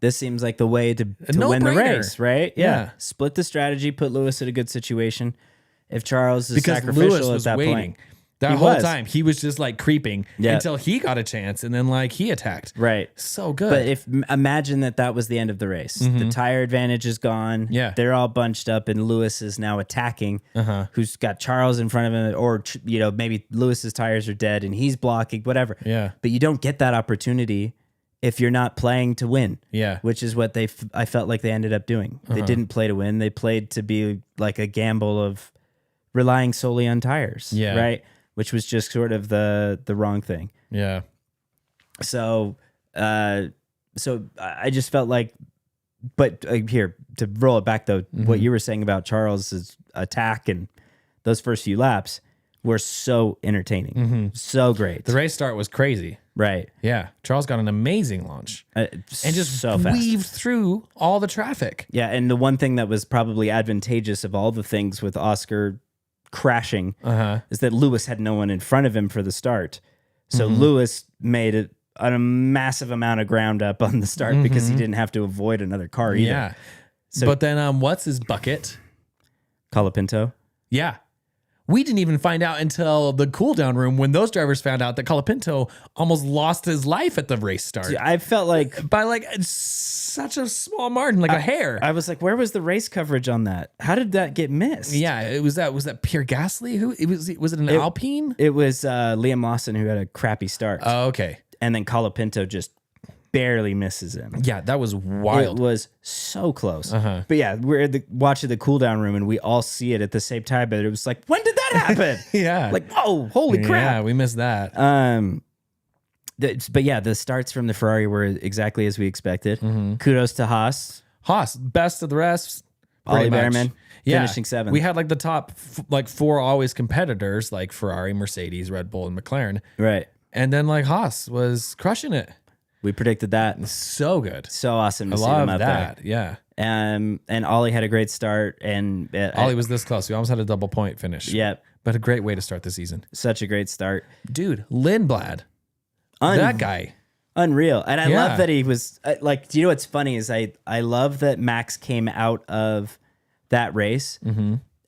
This seems like the way to win the no-brainer. race, right? Yeah. Split the strategy, put Lewis in a good situation. If Charles is because sacrificial Lewis was at that waiting. point. That He whole was. time he was just like creeping Yeah. until he got a chance and then like he attacked. Right. So good. But imagine that was the end of the race. The tire advantage is gone. Yeah. They're all bunched up, and Lewis is now attacking. Who's got Charles in front of him, or maybe Lewis's tires are dead and he's blocking, whatever. Yeah. But you don't get that opportunity if you're not playing to win. Yeah. Which is what I felt like they ended up doing. They didn't play to win. They played to be like a gamble of relying solely on tires. Yeah. Right. Which was just sort of the wrong thing. Yeah. So, I just felt like, but here to roll it back though, what you were saying about Charles's attack and those first few laps were so entertaining, so great. The race start was crazy. Right. Yeah. Charles got an amazing launch and just so fast. weaved through all the traffic. Yeah, and the one thing that was probably advantageous of all the things with Oscar crashing is that Lewis had no one in front of him for the start. So Lewis made a massive amount of ground up on the start because he didn't have to avoid another car either. Yeah. So- but then what's his bucket? Colapinto. Yeah. We didn't even find out until the cool down room when those drivers found out that Colapinto almost lost his life at the race start. I felt like By like such a small margin, like a hair. I was like, where was the race coverage on that? How did that get missed? Yeah, it was that Pierre Gasly who was it an Alpine? It was Liam Lawson who had a crappy start. Oh, okay. And then Colapinto just barely misses him. Yeah, that was wild. It was so close. But yeah, we're watching the cool down room and we all see it at the same time. But it was like, when did that happen? Yeah. Like, whoa, holy crap. Yeah, we missed that. But yeah, the starts from the Ferrari were exactly as we expected. Kudos to Haas. Haas, best of the rest. Ollie pretty much. Behrman, finishing seventh. We had like the top like 4 always competitors like Ferrari, Mercedes, Red Bull, and McLaren. Right. And then like Haas was crushing it. We predicted that. So good. So awesome to I see them love up that. Yeah. there. And Ollie had a great start. And Ollie was this close. We almost had a double point finish. Yeah. But a great way to start the season. Such a great start. Dude, Lindblad. That guy. Unreal. And I Yeah. love that he was like, do you know what's funny is I love that Max came out of that race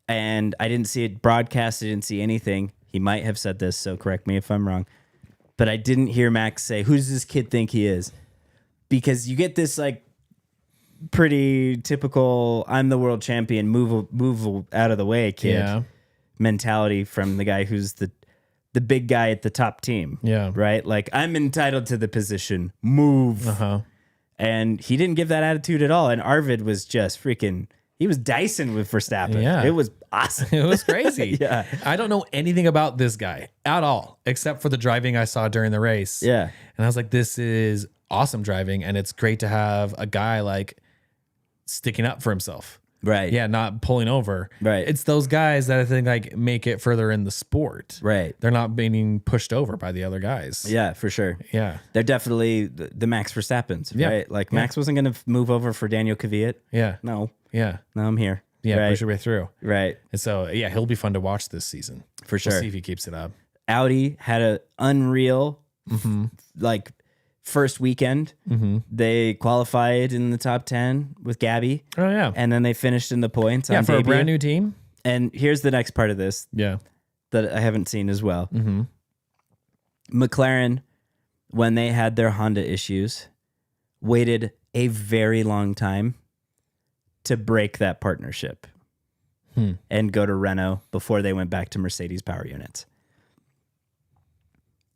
and I didn't see it broadcast. I didn't see anything. He might have said this, so correct me if I'm wrong. But I didn't hear Max say, who does this kid think he is? Because you get this like pretty typical, I'm the world champion, move out of the way kid mentality from the guy who's the big guy at the top team. Yeah. Right? Like, I'm entitled to the position. Move. And he didn't give that attitude at all. And Arvid was just freaking, he was Dyson with Verstappen. Yeah. It was awesome. It was crazy. Yeah. I don't know anything about this guy at all, except for the driving I saw during the race. Yeah. And I was like, this is awesome driving. And it's great to have a guy like sticking up for himself. Right. Yeah, not pulling over. Right. It's those guys that I think like make it further in the sport. Right. They're not being pushed over by the other guys. Yeah, for sure. Yeah. They're definitely the Max Verstappens, Yeah. right? Like, Max wasn't going to move over for Daniel Kvyat. Yeah. No. Yeah. No, I'm here. Yeah. Right. Push your way through. Right. And so, yeah, he'll be fun to watch this season. For sure. We'll see if he keeps it up. Audi had an unreal, like, first weekend. They qualified in the top 10 with Gabby. Oh, yeah. And then they finished in the points Yeah, on for a debut. brand new team. And here's the next part of this Yeah. that I haven't seen as well. McLaren, when they had their Honda issues, waited a very long time to break that partnership and go to Renault before they went back to Mercedes power units.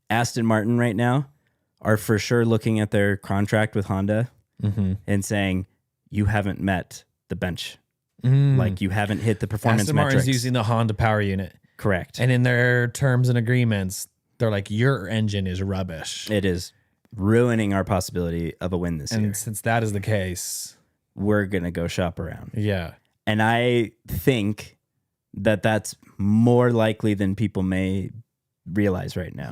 Aston Martin right now are for sure looking at their contract with Honda and saying, you haven't met the bench. Like, you haven't hit the performance Aston metrics. Martin's using the Honda power unit. Correct. And in their terms and agreements, they're like, your engine is rubbish. It is ruining our possibility of a win this year. And since that is the case, We're going to go shop around. yeah. And I think that that's more likely than people may realize right now.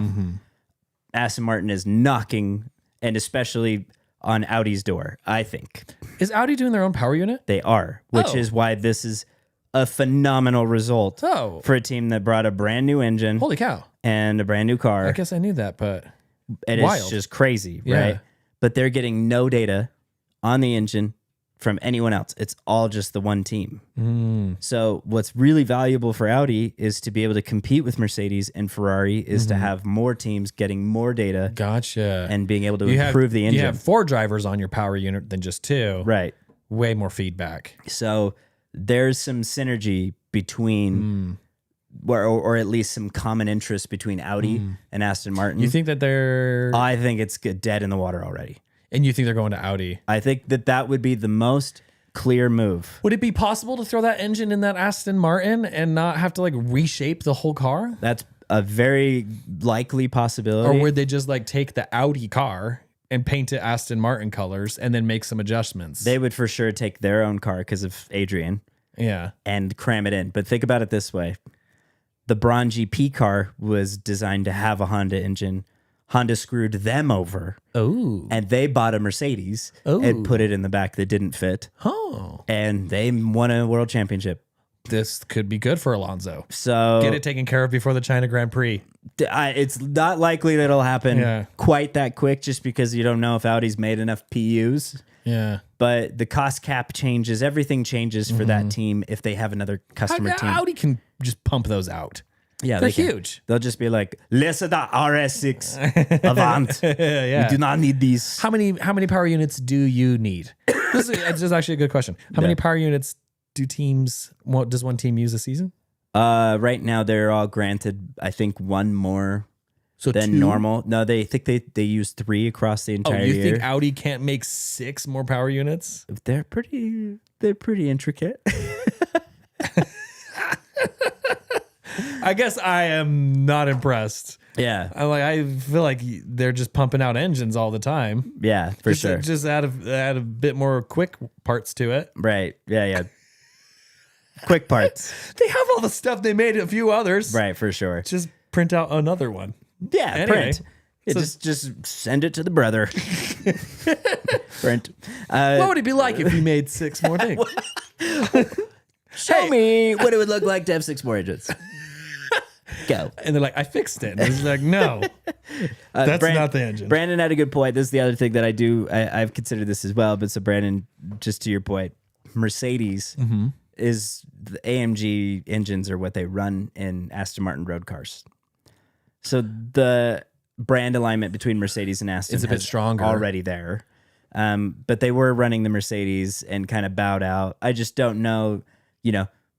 Aston Martin is knocking, and especially on Audi's door, I think. Is Audi doing their own power unit? They are, which Oh. is why this is a phenomenal result Oh, for a team that brought a brand new engine holy cow. and a brand new car. I guess I knew that, but It wild. is just crazy, Yeah. right? But they're getting no data on the engine from anyone else. It's all just the one team. So what's really valuable for Audi is to be able to compete with Mercedes and Ferrari is to have more teams getting more data gotcha. and being able to You improve the engine. You have 4 drivers on your power unit than just 2. Right. Way more feedback. So there's some synergy between or at least some common interest between Audi and Aston Martin. You think that they're I think it's dead in the water already. and you think they're going to Audi? I think that would be the most clear move. Would it be possible to throw that engine in that Aston Martin and not have to like reshape the whole car? That's a very likely possibility. Or would they just like take the Audi car and paint it Aston Martin colors and then make some adjustments? They would for sure take their own car because of Adrian Yeah. and cram it in. But think about it this way. The Braun GP car was designed to have a Honda engine. Honda screwed them over Oh. and they bought a Mercedes Oh. and put it in the back that didn't fit. Oh. And they won a world championship. This could be good for Alonso. So Get it taken care of before the China Grand Prix. It's not likely that it'll happen quite that quick, just because you don't know if Audi's made enough PUs. Yeah. But the cost cap changes. Everything changes for that team if they have another customer team. Audi can just pump those out. Yeah, they're huge. They'll just be like, less of the RS6 Avant. We do not need these. How many power units do you need? This is actually a good question. How many power units does one team use a season? Right now they're all granted, I think, one more than 2? normal. No, they think they use 3 across the entire year. You think Audi can't make 6 more power units? They're pretty intricate. I guess I am not impressed. Yeah. I feel like they're just pumping out engines all the time. Yeah, for sure. Just add a bit more quick parts to it. Right. Yeah. Quick parts. They have all the stuff. They made a few others. Right, for sure. Just print out another one. Yeah, anyway, print. Just send it to the brother. Print. What would it be like if you made 6 more things? Show me what it would look like to have 6 more engines. Go. And they're like, I fixed it. And I was like, no, that's not the engine. Brandon had a good point. This is the other thing that I've considered this as well. But so Brandon, just to your point, Mercedes is the AMG engines are what they run in Aston Martin road cars. So the brand alignment between Mercedes and Aston is a bit stronger already there. But they were running the Mercedes and kind of bowed out. I just don't know,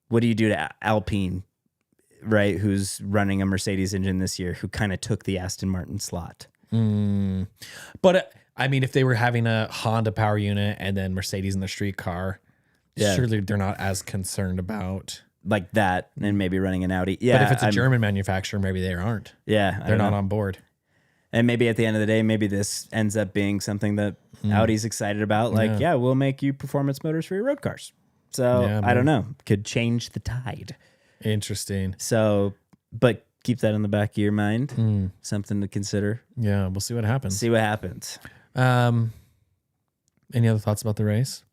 what do you do to Alpine, right? Who's running a Mercedes engine this year, who kind of took the Aston Martin slot. But I mean, if they were having a Honda power unit and then Mercedes in the street car, surely they're not as concerned about like that, and maybe running an Audi. Yeah, but if it's a German manufacturer, maybe they aren't. Yeah, they're not on board. And maybe at the end of the day, maybe this ends up being something that Audi's excited about. Like, we'll make you performance motors for your road cars. So I don't know, could change the tide. Interesting. So, but keep that in the back of your mind. Something to consider. Yeah, we'll see what happens. Any other thoughts about the race?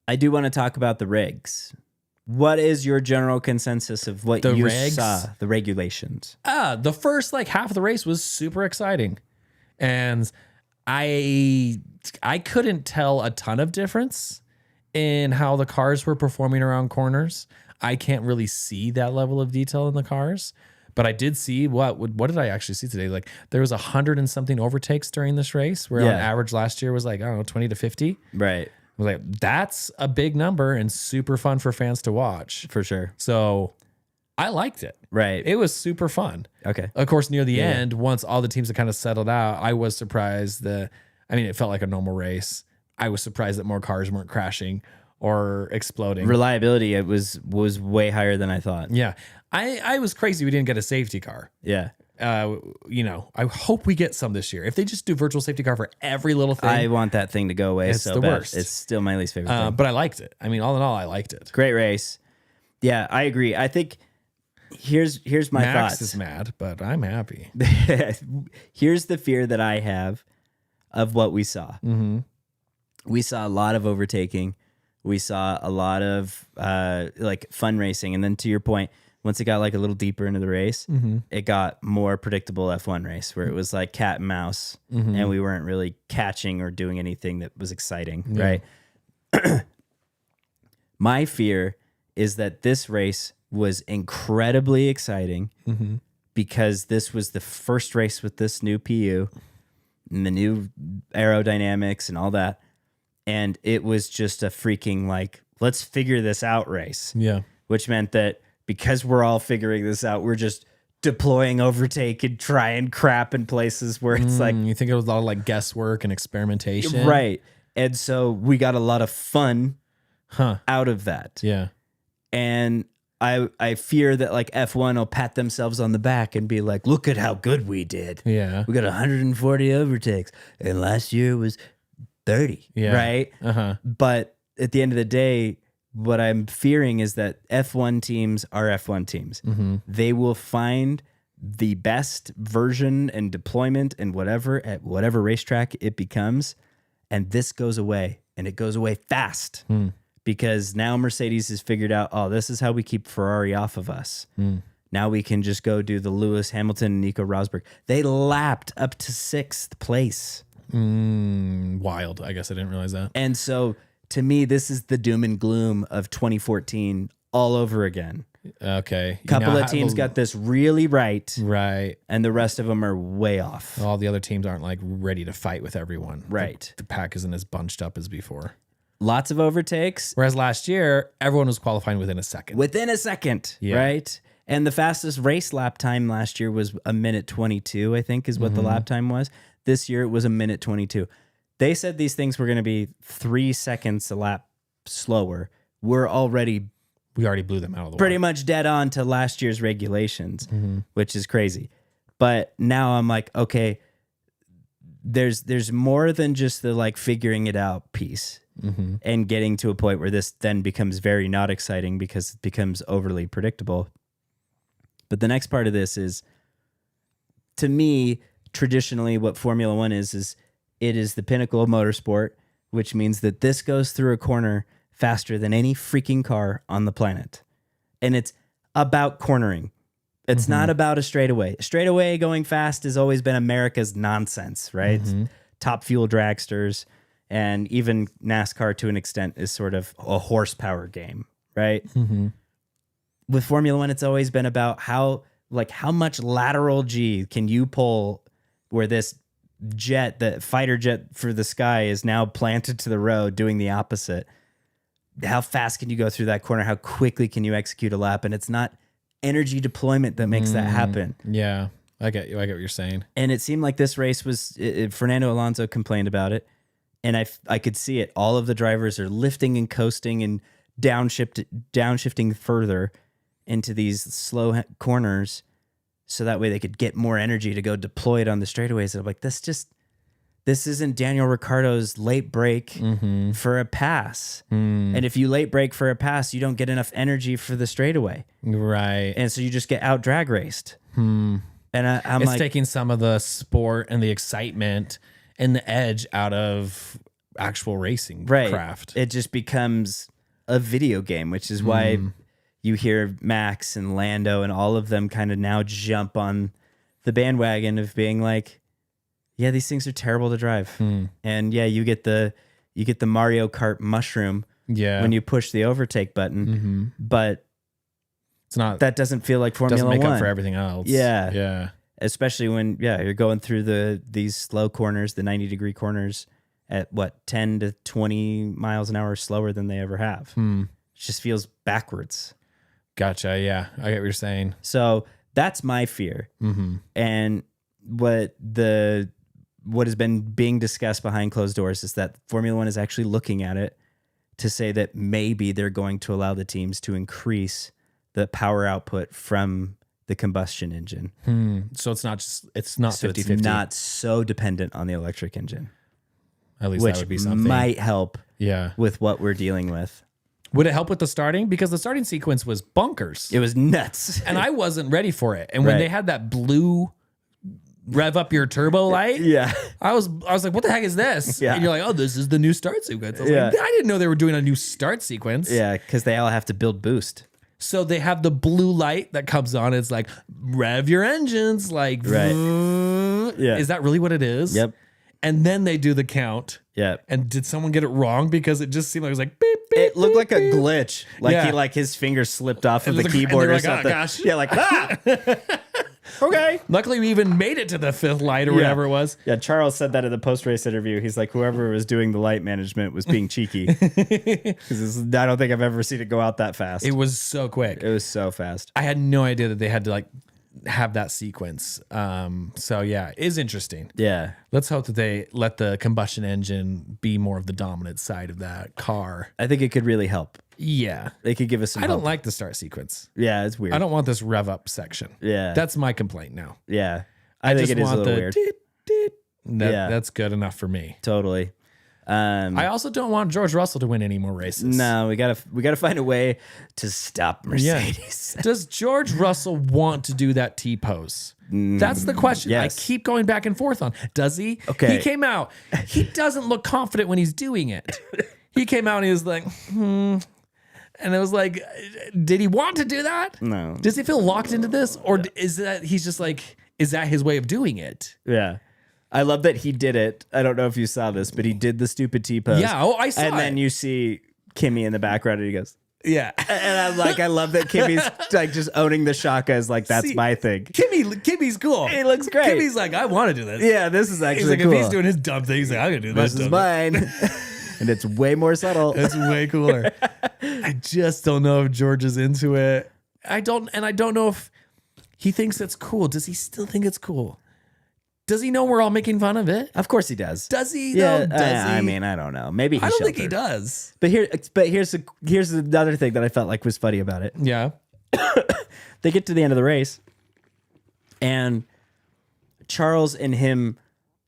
I do want to talk about the regs. What is your general consensus of what you saw, the regulations? The first half of the race was super exciting. And I couldn't tell a ton of difference in how the cars were performing around corners. I can't really see that level of detail in the cars. But I did see what did I actually see today? Like there was 100 and something overtakes during this race, where on average last year was 20 to 50. Right. I was like, that's a big number and super fun for fans to watch. For sure. So I liked it. Right. It was super fun. Okay. Of course, near the end, once all the teams had kind of settled out, I was surprised that, it felt like a normal race. I was surprised that more cars weren't crashing or exploding. Reliability, it was way higher than I thought. Yeah. I was crazy we didn't get a safety car. Yeah. I hope we get some this year. If they just do virtual safety car for every little thing. I want that thing to go away. It's the worst. It's still my least favorite thing. But I liked it. All in all, I liked it. Great race. Yeah, I agree. I think here's my Max thoughts. is mad, but I'm happy. Here's the fear that I have of what we saw. Mm-hmm. We saw a lot of overtaking. We saw a lot of fun racing. And then to your point, once it got a little deeper into the race, it got more predictable F1 race where it was like cat and mouse, and we weren't really catching or doing anything that was exciting, right? My fear is that this race was incredibly exciting because this was the first race with this new PU and the new aerodynamics and all that. And it was just a freaking let's figure this out race. Yeah. Which meant that because we're all figuring this out, we're just deploying overtake and trying crap in places where it's you think it was a lot of guesswork and experimentation. Right. And so we got a lot of fun out of that. Yeah. And I fear that F1 will pat themselves on the back and be like, look at how good we did. Yeah. We got 140 overtakes. And last year was 30. Yeah. Right. But at the end of the day, what I'm fearing is that F1 teams are F1 teams. They will find the best version and deployment and whatever at whatever racetrack it becomes. And this goes away, and it goes away fast because now Mercedes has figured out, this is how we keep Ferrari off of us. Now we can just go do the Lewis Hamilton and Nico Rosberg. They lapped up to 6th place. Wild. I guess I didn't realize that. And so to me, this is the doom and gloom of 2014 all over again. Okay. Couple of teams got this really right. Right. And the rest of them are way off. All the other teams aren't like ready to fight with everyone. Right. The pack isn't as bunched up as before. Lots of overtakes. Whereas last year, everyone was qualifying within a second. Right? And the fastest race lap time last year was 1:22, I think is what the lap time was. This year it was 1:22. They said these things were going to be 3 seconds a lap slower. We already blew them out of the pretty water. much dead on to last year's regulations, which is crazy. But now I'm like, okay, there's more than just the like figuring it out piece and getting to a point where this then becomes very not exciting because it becomes overly predictable. But the next part of this is, to me, traditionally what Formula One is it is the pinnacle of motorsport, which means that this goes through a corner faster than any freaking car on the planet. And it's about cornering. It's not about a straightaway. Straightaway going fast has always been America's nonsense, right? Top fuel dragsters, and even NASCAR to an extent is sort of a horsepower game, right? With Formula One, it's always been about how much lateral G can you pull where this jet, the fighter jet for the sky, is now planted to the road doing the opposite. How fast can you go through that corner? How quickly can you execute a lap? And it's not energy deployment that makes that happen. Yeah, I get you. I get what you're saying. And it seemed like this race was, Fernando Alonso complained about it. And I could see it. All of the drivers are lifting and coasting and downshifting further into these slow corners so that way they could get more energy to go deploy it on the straightaways. And I'm like, this isn't Daniel Ricciardo's late break for a pass. And if you late break for a pass, you don't get enough energy for the straightaway. Right. And so you just get out drag raced. And I'm it's like, taking some of the sport and the excitement and the edge out of actual racing craft. It just becomes a video game, which is why you hear Max and Lando and all of them kind of now jump on the bandwagon of being like, yeah, these things are terrible to drive. And yeah, you get the Mario Kart mushroom when you push the overtake button, but it's not, that doesn't feel like Formula doesn't make One. up for everything else. Yeah. Especially when you're going through these slow corners, the 90-degree corners at 10 to 20 miles an hour slower than they ever have. It just feels backwards. Gotcha. Yeah, I get what you're saying. So that's my fear. And what has been being discussed behind closed doors is that Formula One is actually looking at it to say that maybe they're going to allow the teams to increase the power output from the combustion engine. So it's not 50-50. It's not so dependent on the electric engine. At least which that would be something. Might help Yeah. with what we're dealing with. Would it help with the starting? Because the starting sequence was bonkers. It was nuts. And I wasn't ready for it. And when Right. they had that blue rev up your turbo light, Yeah. I was like, what the heck is this? Yeah. And you're like, oh, this is the new start sequence. I was Yeah. like, I didn't know they were doing a new start sequence. Yeah, because they all have to build boost. So they have the blue light that comes on. It's like, rev your engines. Like, Right. Yeah. Is that really what it is? Yep. And then they do the count. Yeah. And did someone get it wrong? Because it just seemed like it was like, beep, beep. It looked like a beep. glitch. Like Yeah. his fingers slipped off of And the they're keyboard or like, oh, something. gosh. Yeah, like, okay. Luckily, we even made it to the fifth light or whatever it was. Yeah, Charles said that in the post-race interview. He's like, whoever was doing the light management was being cheeky. Because I don't think I've ever seen it go out that fast. It was so quick. It was so fast. I had no idea that they had to like have that sequence. So yeah, it is interesting. Yeah. Let's hope that they let the combustion engine be more of the dominant side of that car. I think it could really help. Yeah. They could give us some I don't help. like the start sequence. Yeah, it's weird. I don't want this rev up section. Yeah. That's my complaint now. Yeah. I think just it is a want little the weird. Deet, deet. Yeah. That's good enough for me. Totally. I also don't want George Russell to win any more races. No, we gotta find a way to stop Mercedes. Does George Russell want to do that T-pose? That's the question. Yes. I keep going back and forth on. Does he? Okay. He came out. He doesn't look confident when he's doing it. He came out and he was like, And it was like, did he want to do that? No. Does he feel locked into this? Or is that he's just like, is that his way of doing it? Yeah. I love that he did it. I don't know if you saw this, but he did the stupid T-pose. Yeah, I saw it. And then you see Kimmy in the background and he goes, yeah. and I'm like, I love that Kimmy's like just owning the shaka as like, that's my thing. Kimmy's cool. He looks great. Kimmy's like, I want to do this. Yeah, this is actually He's like, cool. if he's doing his dumb thing, he's like, I'm going to do This that. is mine. And it's way more subtle. It's way cooler. I just don't know if George is into it. I don't know if he thinks it's cool. Does he still think it's cool? Does he know we're all making fun of it? Of course he does. Does he Yeah, though? Does he? I mean, I don't know. Maybe I don't think he does. But here's another thing that I felt like was funny about it. Yeah. They get to the end of the race, and Charles and him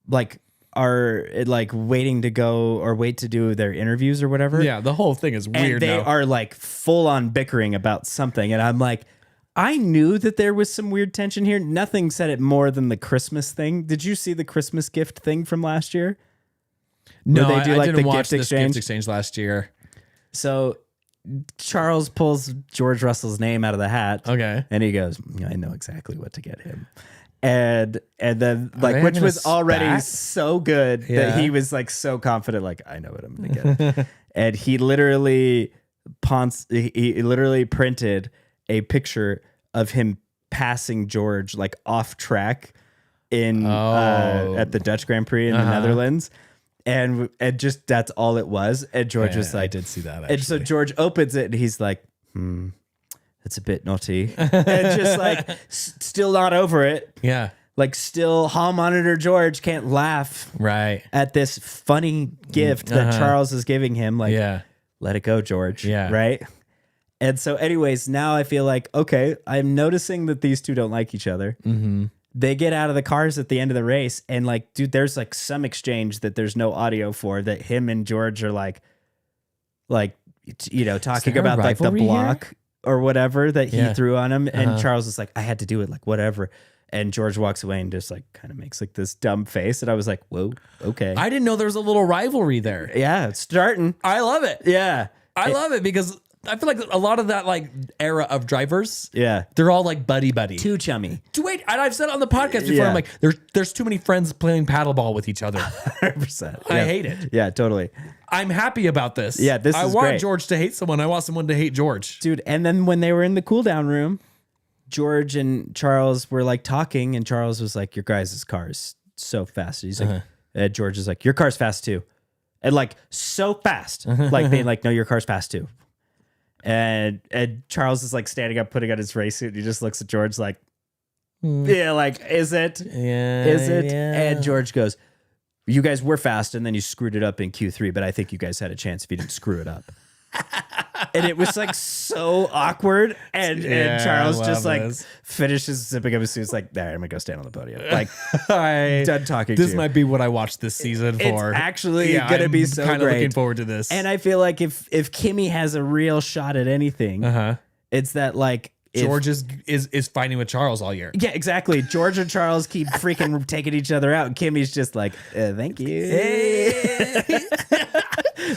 like are like waiting to go or wait to do their interviews or whatever. Yeah, the whole thing is weird. And they now. are like full on bickering about something, and I'm like, I knew that there was some weird tension here. Nothing said it more than the Christmas thing. Did you see the Christmas gift thing from last year? No, Where they do, I like, didn't the watch gift this exchange? gift exchange last year. So Charles pulls George Russell's name out of the hat. Okay. And he goes, I know exactly what to get him. And then like, they which having a was already spat? so good Yeah. that he was like so confident, like, I know what I'm going to get. And he literally he literally printed a picture of him passing George like off track in at the Dutch Grand Prix in the Netherlands. And just that's all it was. And George was like, I did see that. Actually. and so George opens it and he's like, that's a bit naughty. And just like still not over it. Yeah. Like still hall monitor George can't laugh Right. at this funny gift that Charles is giving him. Like, Yeah. let it go, George. Yeah. Right. And so anyways, now I feel like, okay, I'm noticing that these two don't like each other. Mm-hmm. They get out of the cars at the end of the race and like, dude, there's like some exchange that there's no audio for that him and George are like, you know, talking there a about like the rivalry block or whatever that he Yeah. threw on him. And Charles is like, I had to do it, like whatever. And George walks away and just like kind of makes like this dumb face. And I was like, whoa, okay. I didn't know there was a little rivalry there. Yeah, it's starting. I love it. Yeah. I love it because I feel like a lot of that like era of drivers, Yeah. they're all like buddy. Too chummy. Wait, and I've said it on the podcast before. Yeah. I'm like, there's too many friends playing paddleball with each other. 100%. I hate it. Yeah, totally. I'm happy about this. Yeah, this I is want great. George to hate someone. I want someone to hate George. Dude, and then when they were in the cool down room, George and Charles were like talking, and Charles was like, your guys' car is so fast. He's like, George is like, your car's fast too. And like, so fast. Like, being like, no, your car's fast too. And Charles is like standing up, putting on his race suit, and he just looks at George like, yeah, like, is it? Yeah. Is it? Yeah. And George goes, you guys were fast, and then you screwed it up in Q3, but I think you guys had a chance if you didn't screw it up. And it was like so awkward. And Charles I just love like this. finishes zipping up his suit. It's like, there, I'm gonna go stand on the podium. Like, I, done talking to this you. might be what I watched this season for. It's actually gonna be so kind of great. looking forward to this. And I feel like if Kimmy has a real shot at anything, it's that like George is fighting with Charles all year. Yeah, exactly. George and Charles keep freaking taking each other out, and Kimmy's just like, thank you.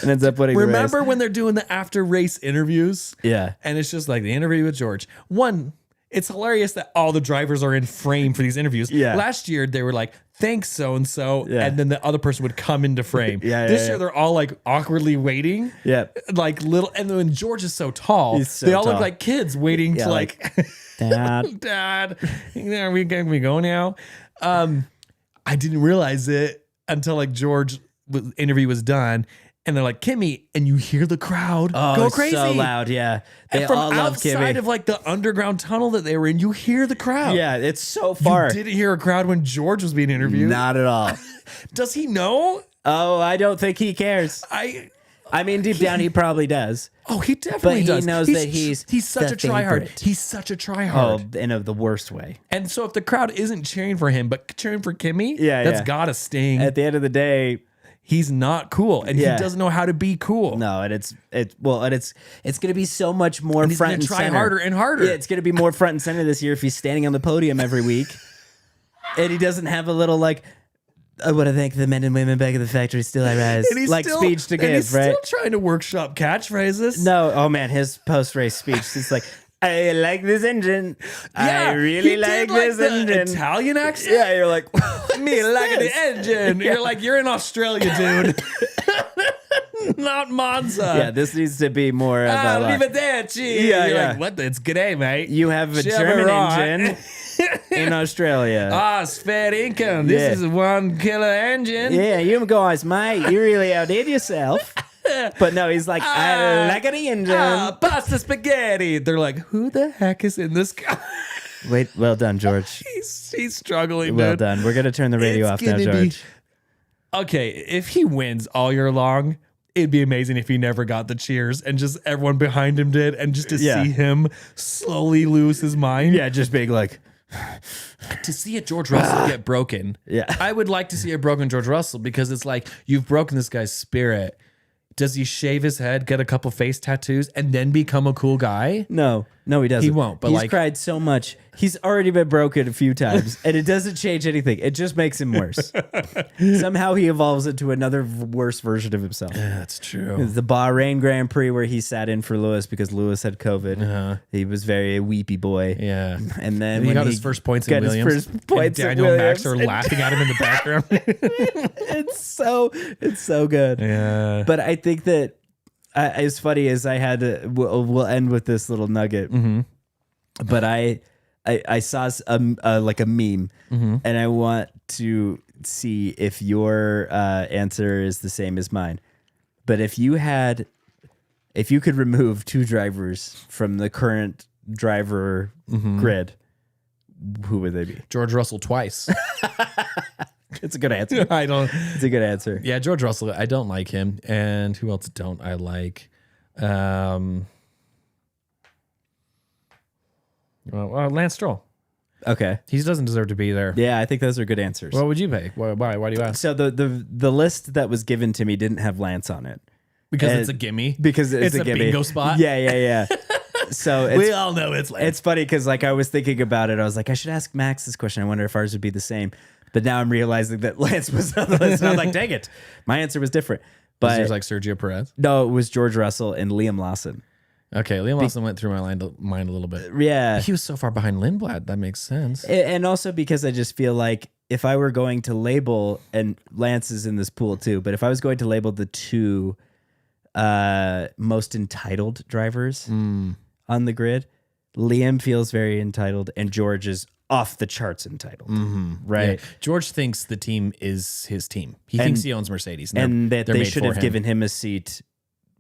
And ends up winning Remember the race. when they're doing the after race interviews? Yeah. And it's just like the interview with George. One, it's hilarious that all the drivers are in frame for these interviews. Yeah. Last year they were like, thanks so and so, Yeah. and then the other person would come into frame. Yeah, This yeah, year yeah. they're all like awkwardly waiting. Yeah. Like little, and then George is so tall, He's so they all tall. look like kids waiting Yeah, to like, like Dad. Dad, are we can we go now? I didn't realize it until like interview was done, and they're like, Kimmy, and you hear the crowd go crazy, so loud. Yeah. They and from all love outside Kimmy. of like the underground tunnel that they were in, you hear the crowd. Yeah, it's so You far. didn't hear a crowd when George was being interviewed. Not at all. Does he know? Oh, I don't think he cares. I mean, deep down, he probably does. Oh, he definitely But he does. knows that he's such the a tryhard. favorite. He's such a tryhard. Oh, in the worst way. And so if the crowd isn't cheering for him, but cheering for Kimmy, Yeah, that's yeah. gotta sting. At the end of the day, He's not cool, and Yeah. he doesn't know how to be cool. no, and it's going to be so much more And he's front gonna and try center. harder and harder. Yeah, it's going to be more front and center this year if he's standing on the podium every week, and he doesn't have a little like I want to thank the men and women back in the factory. Still I rise. And he's Like still, speech to and give, he's right? still trying to workshop catchphrases. No, oh man, his post-race speech. It's like, I like this engine. I really like this engine. Italian accent. Yeah, you're like, Me like the engine. You're like, you're in Australia, dude. Not Monza. yeah, this needs to be more of a like, Arrivederci. Yeah, You're yeah. like, what? It's g'day, mate. you have a German engine in Australia. Fair income. This Yeah. is a 1 killer engine. Yeah, you guys, mate, you really outdid yourself. But no, he's like, I like the engine. Pasta spaghetti. They're like, who the heck is in this car? Wait, well done, George. He's struggling, Well dude. done. We're gonna turn the radio It's off now, gonna be- George. Okay, if he wins all year long, it'd be amazing if he never got the cheers and just everyone behind him did, and just to Yeah. see him slowly lose his mind. Yeah, just being like, To see a George Russell get broken. Yeah. I would like to see a broken George Russell because it's like you've broken this guy's spirit. Does he shave his head, get a couple face tattoos, and then become a cool guy? no, he doesn't. He won't, but he's like- cried so much. He's already been broken a few times, and it doesn't change anything. It just makes him worse. Somehow he evolves into another worse version of himself. That's true. The Bahrain Grand Prix where he sat in for Lewis because Lewis had COVID. He was very a weepy boy. Yeah. And then And he when got his first points in got his Williams. first points and at Daniel and Max Williams. are laughing at him in the background. It's so good. Yeah. But I think that as funny as I had to, we'll end with this little nugget. But I saw like a meme, and I want to see if your answer is the same as mine. But if you could remove 2 drivers from the current driver grid, who would they be? George Russell twice. It's a good answer. I don't. It's a good answer. Yeah, George Russell. I don't like him. And who else don't I like? Lance Stroll. Okay. He doesn't deserve to be there. Yeah, I think those are good answers. What would you pick? Why? Why do you ask? So the list that was given to me didn't have Lance on it Because and- it's a gimme. because it's a gimme. bingo spot. Yeah. So We it's, all know it's Lance. it's funny because like I was thinking about it. I was like, I should ask Max this question. I wonder if ours would be the same. But now I'm realizing that Lance was on the list. And I'm like, dang it, my answer was different. But There's like Sergio Perez. no, it was George Russell and Liam Lawson. Okay, Liam Lawson went through my mind a little bit. Yeah, He was so far behind Lindblad. That makes sense. and also because I just feel like if I were going to label, and Lance is in this pool too, but if I was going to label the 2 most entitled drivers on the grid, Liam feels very entitled, and George is off the charts entitled. Right. Yeah. George thinks the team is his team. He thinks he owns Mercedes. And that they're they made should for have him. given him a seat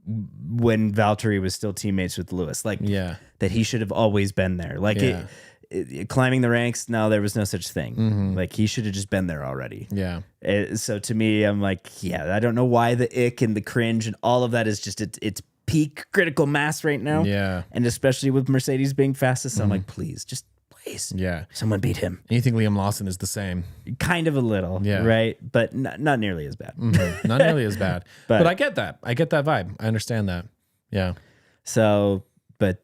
when Valtteri was still teammates with Lewis. Like, Yeah. that he should have always been there. Like, Yeah. climbing the ranks, no, there was no such thing. Like, he should have just been there already. Yeah. So to me, I'm like, yeah, I don't know why the ick and the cringe and all of that is just it's peak critical mass right now. Yeah. And especially with Mercedes being fastest, I'm like, please, Yeah. someone beat him. And you think Liam Lawson is the same? Kind of a little, Yeah. right? But not nearly as bad. Not nearly as bad. But- But I get that. I get that vibe. I understand that. Yeah. So, but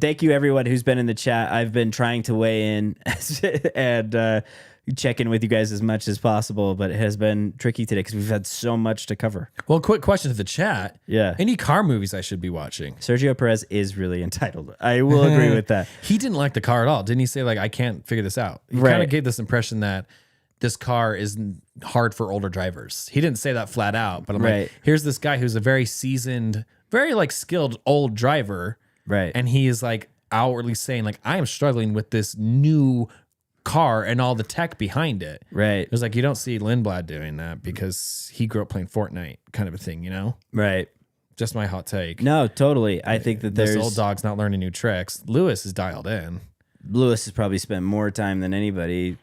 thank you everyone who's been in the chat. I've been trying to weigh in and check in with you guys as much as possible, but it has been tricky today because we've had so much to cover. Well, quick question to the chat. Yeah. Any car movies I should be watching? Sergio Perez is really entitled. I will agree with that. He didn't like the car at all. Didn't he say, like, I can't figure this out? He Right. kind of gave this impression that this car is hard for older drivers. He didn't say that flat out, but I'm Right. like, here's this guy who's a very seasoned, very like skilled old driver. Right. And he is like outwardly saying, like, I am struggling with this new car and all the tech behind it. Right. It was like, you don't see Lindblad doing that because he grew up playing Fortnite, kind of a thing, you know? Right. Just my hot take. No, totally. I think that This there's old dog's not learning new tricks. Lewis is dialed in. Lewis has probably spent more time than anybody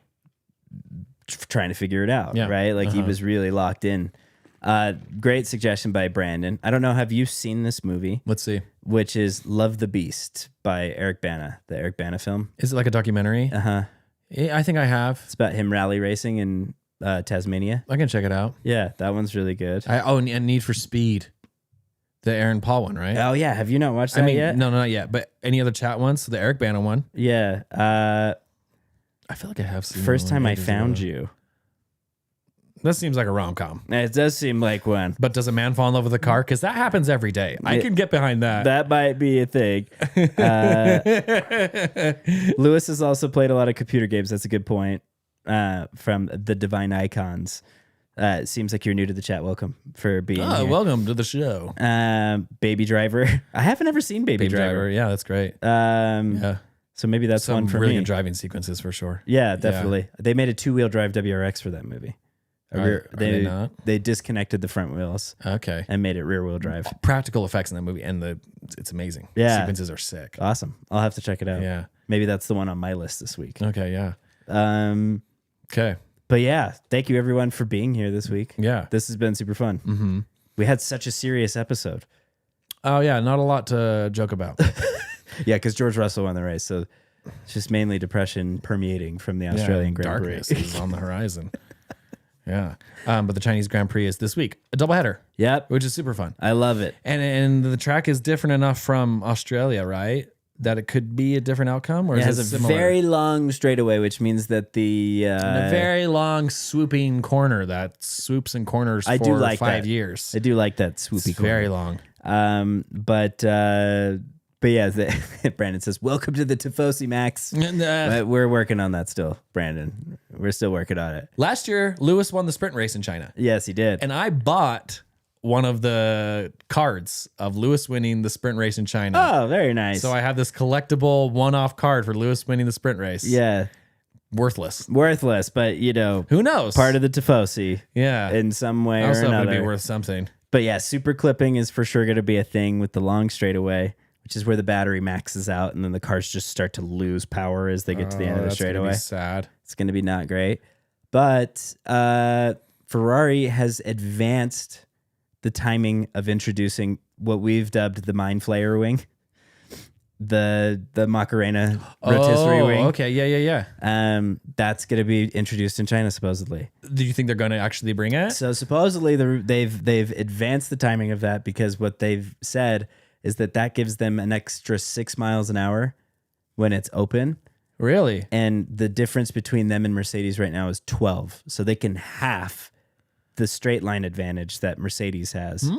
trying to figure it out. Yeah. Right. Like he was really locked in. Great suggestion by Brandon. I don't know. Have you seen this movie? Let's see. Which is Love the Beast by Eric Bana, the Eric Bana film. Is it like a documentary? Uh-huh. Yeah, I think I have. It's about him rally racing in Tasmania. I can check it out. Yeah, that one's really good. And Need for Speed. The Aaron Paul one, right? Oh, yeah. Have you not watched that yet? No, not yet. But any other chat ones? So the Eric Bana one. Yeah. I feel like I have seen First that Time one I ages Found ago. You. That seems like a rom-com. It does seem like one. But does a man fall in love with a car? Because that happens every day. I can get behind that. That might be a thing. Lewis has also played a lot of computer games. That's a good point. From the Divine Icons. It seems like you're new to the chat. Welcome for being here. Welcome to the show. Baby Driver. I haven't ever seen Baby Driver. Yeah, that's great. Yeah. So maybe that's Some one for really me. good driving sequences for sure. Yeah, definitely. Yeah. They made a 2-wheel drive WRX for that movie. Are they not? They disconnected the front wheels. Okay. And made it rear wheel drive. Practical effects in that movie, and it's amazing. Yeah. The sequences are sick. Awesome. I'll have to check it out. Yeah. Maybe that's the one on my list this week. Okay. Yeah. Okay. But yeah, thank you everyone for being here this week. Yeah. This has been super fun. Mm-hmm. We had such a serious episode. Oh yeah, not a lot to joke about. Yeah, because George Russell won the race, so it's just mainly depression permeating from the Australian Grand Prix. Darkness is on the horizon. Yeah. But the Chinese Grand Prix is this week. A doubleheader. Yep. Which is super fun. I love it. And the track is different enough from Australia, right? That it could be a different outcome, or It is has it a similar? very long straightaway, which means that And a very long swooping corner that swoops and corners for I do like 5 that. years. I do like that swoopy It's very long. But yeah, Brandon says, welcome to the Tifosi, Max. But we're working on that still, Brandon. We're still working on it. Last year, Lewis won the sprint race in China. Yes, he did. And I bought one of the cards of Lewis winning the sprint race in China. Oh, very nice. So I have this collectible one-off card for Lewis winning the sprint race. Yeah. Worthless. Worthless, but Who knows? part of the Tifosi Yeah. in some way I or also hope another. it'd be worth something. But yeah, super clipping is for sure going to be a thing with the long straightaway, which is where the battery maxes out and then the cars just start to lose power as they get to the end of the That's gonna straightaway. be sad. It's going to be not great. But Ferrari has advanced the timing of introducing what we've dubbed the Mind Flayer wing, the Macarena rotisserie wing. Okay. Yeah. That's going to be introduced in China supposedly. Do you think they're going to actually bring it? So supposedly they've advanced the timing of that because what they've said is that gives them an extra 6 miles an hour when it's open. Really? And the difference between them and Mercedes right now is 12. So they can half the straight line advantage that Mercedes has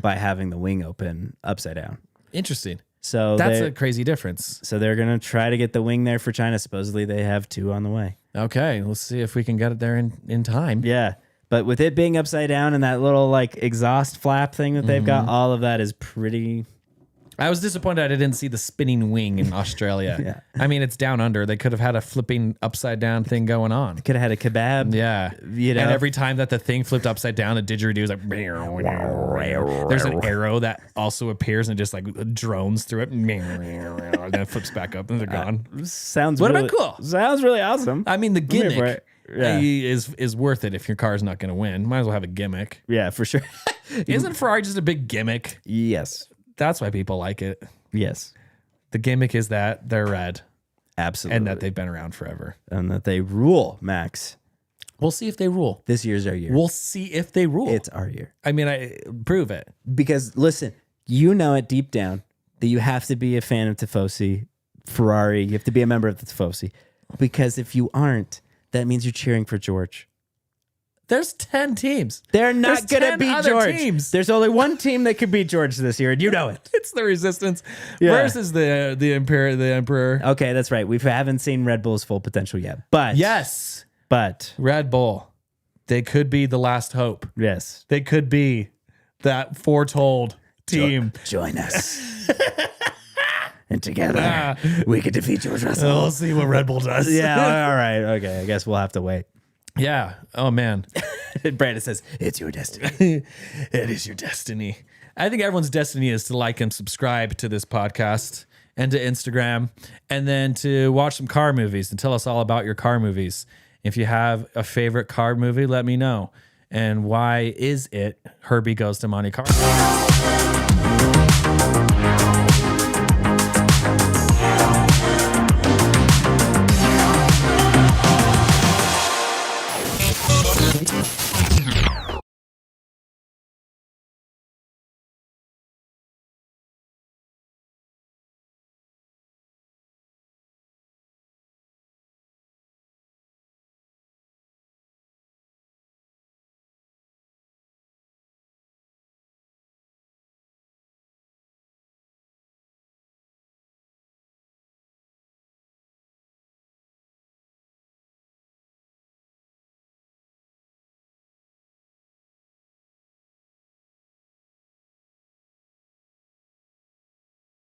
by having the wing open upside down. Interesting. So That's a crazy difference. So they're going to try to get the wing there for China. Supposedly they have 2 on the way. Okay. Let's see if we can get it there in time. Yeah. But with it being upside down and that little like exhaust flap thing that they've got, all of that is pretty... I was disappointed I didn't see the spinning wing in Australia. Yeah. I mean, it's down under. They could have had a flipping upside down thing going on. Could have had a kebab. Yeah. You know? And every time that the thing flipped upside down, the didgeridoo was like, there's an arrow that also appears and just like drones through it. And then it flips back up and they're gone. Sounds Would have really been cool. Sounds really awesome. I mean, the here for gimmick it. Yeah. is worth it if your car's not going to win. Might as well have a gimmick. Yeah, for sure. Isn't Ferrari just a big gimmick? Yes. That's why people like it. Yes. The gimmick is that they're red Absolutely. and that they've been around forever. And that they rule, Max. We'll see if they rule. This year's our year. We'll see if they rule. It's our year. I mean, prove it. Because listen, you know it deep down that you have to be a fan of Tifosi, Ferrari. You have to be a member of the Tifosi. Because if you aren't, that means you're cheering for George. There's 10 teams. They're not There's going to 10 beat other George. teams. There's only one team that could beat George this year, and you know it. It's the Resistance Yeah. versus the Emperor. Okay, that's right. We haven't seen Red Bull's full potential yet. But Yes, But Red Bull. They could be the last hope. yes. They could be that foretold team. Join us. And together we can defeat George Russell. We'll see what Red Bull does. Yeah, all right. Okay, I guess we'll have to wait. Yeah. Oh, man. Brandon says, it's your destiny. It is your destiny. I think everyone's destiny is to like and subscribe to this podcast and to Instagram and then to watch some car movies and tell us all about your car movies. If you have a favorite car movie, let me know. And why is it Herbie Goes to Monte Carlo?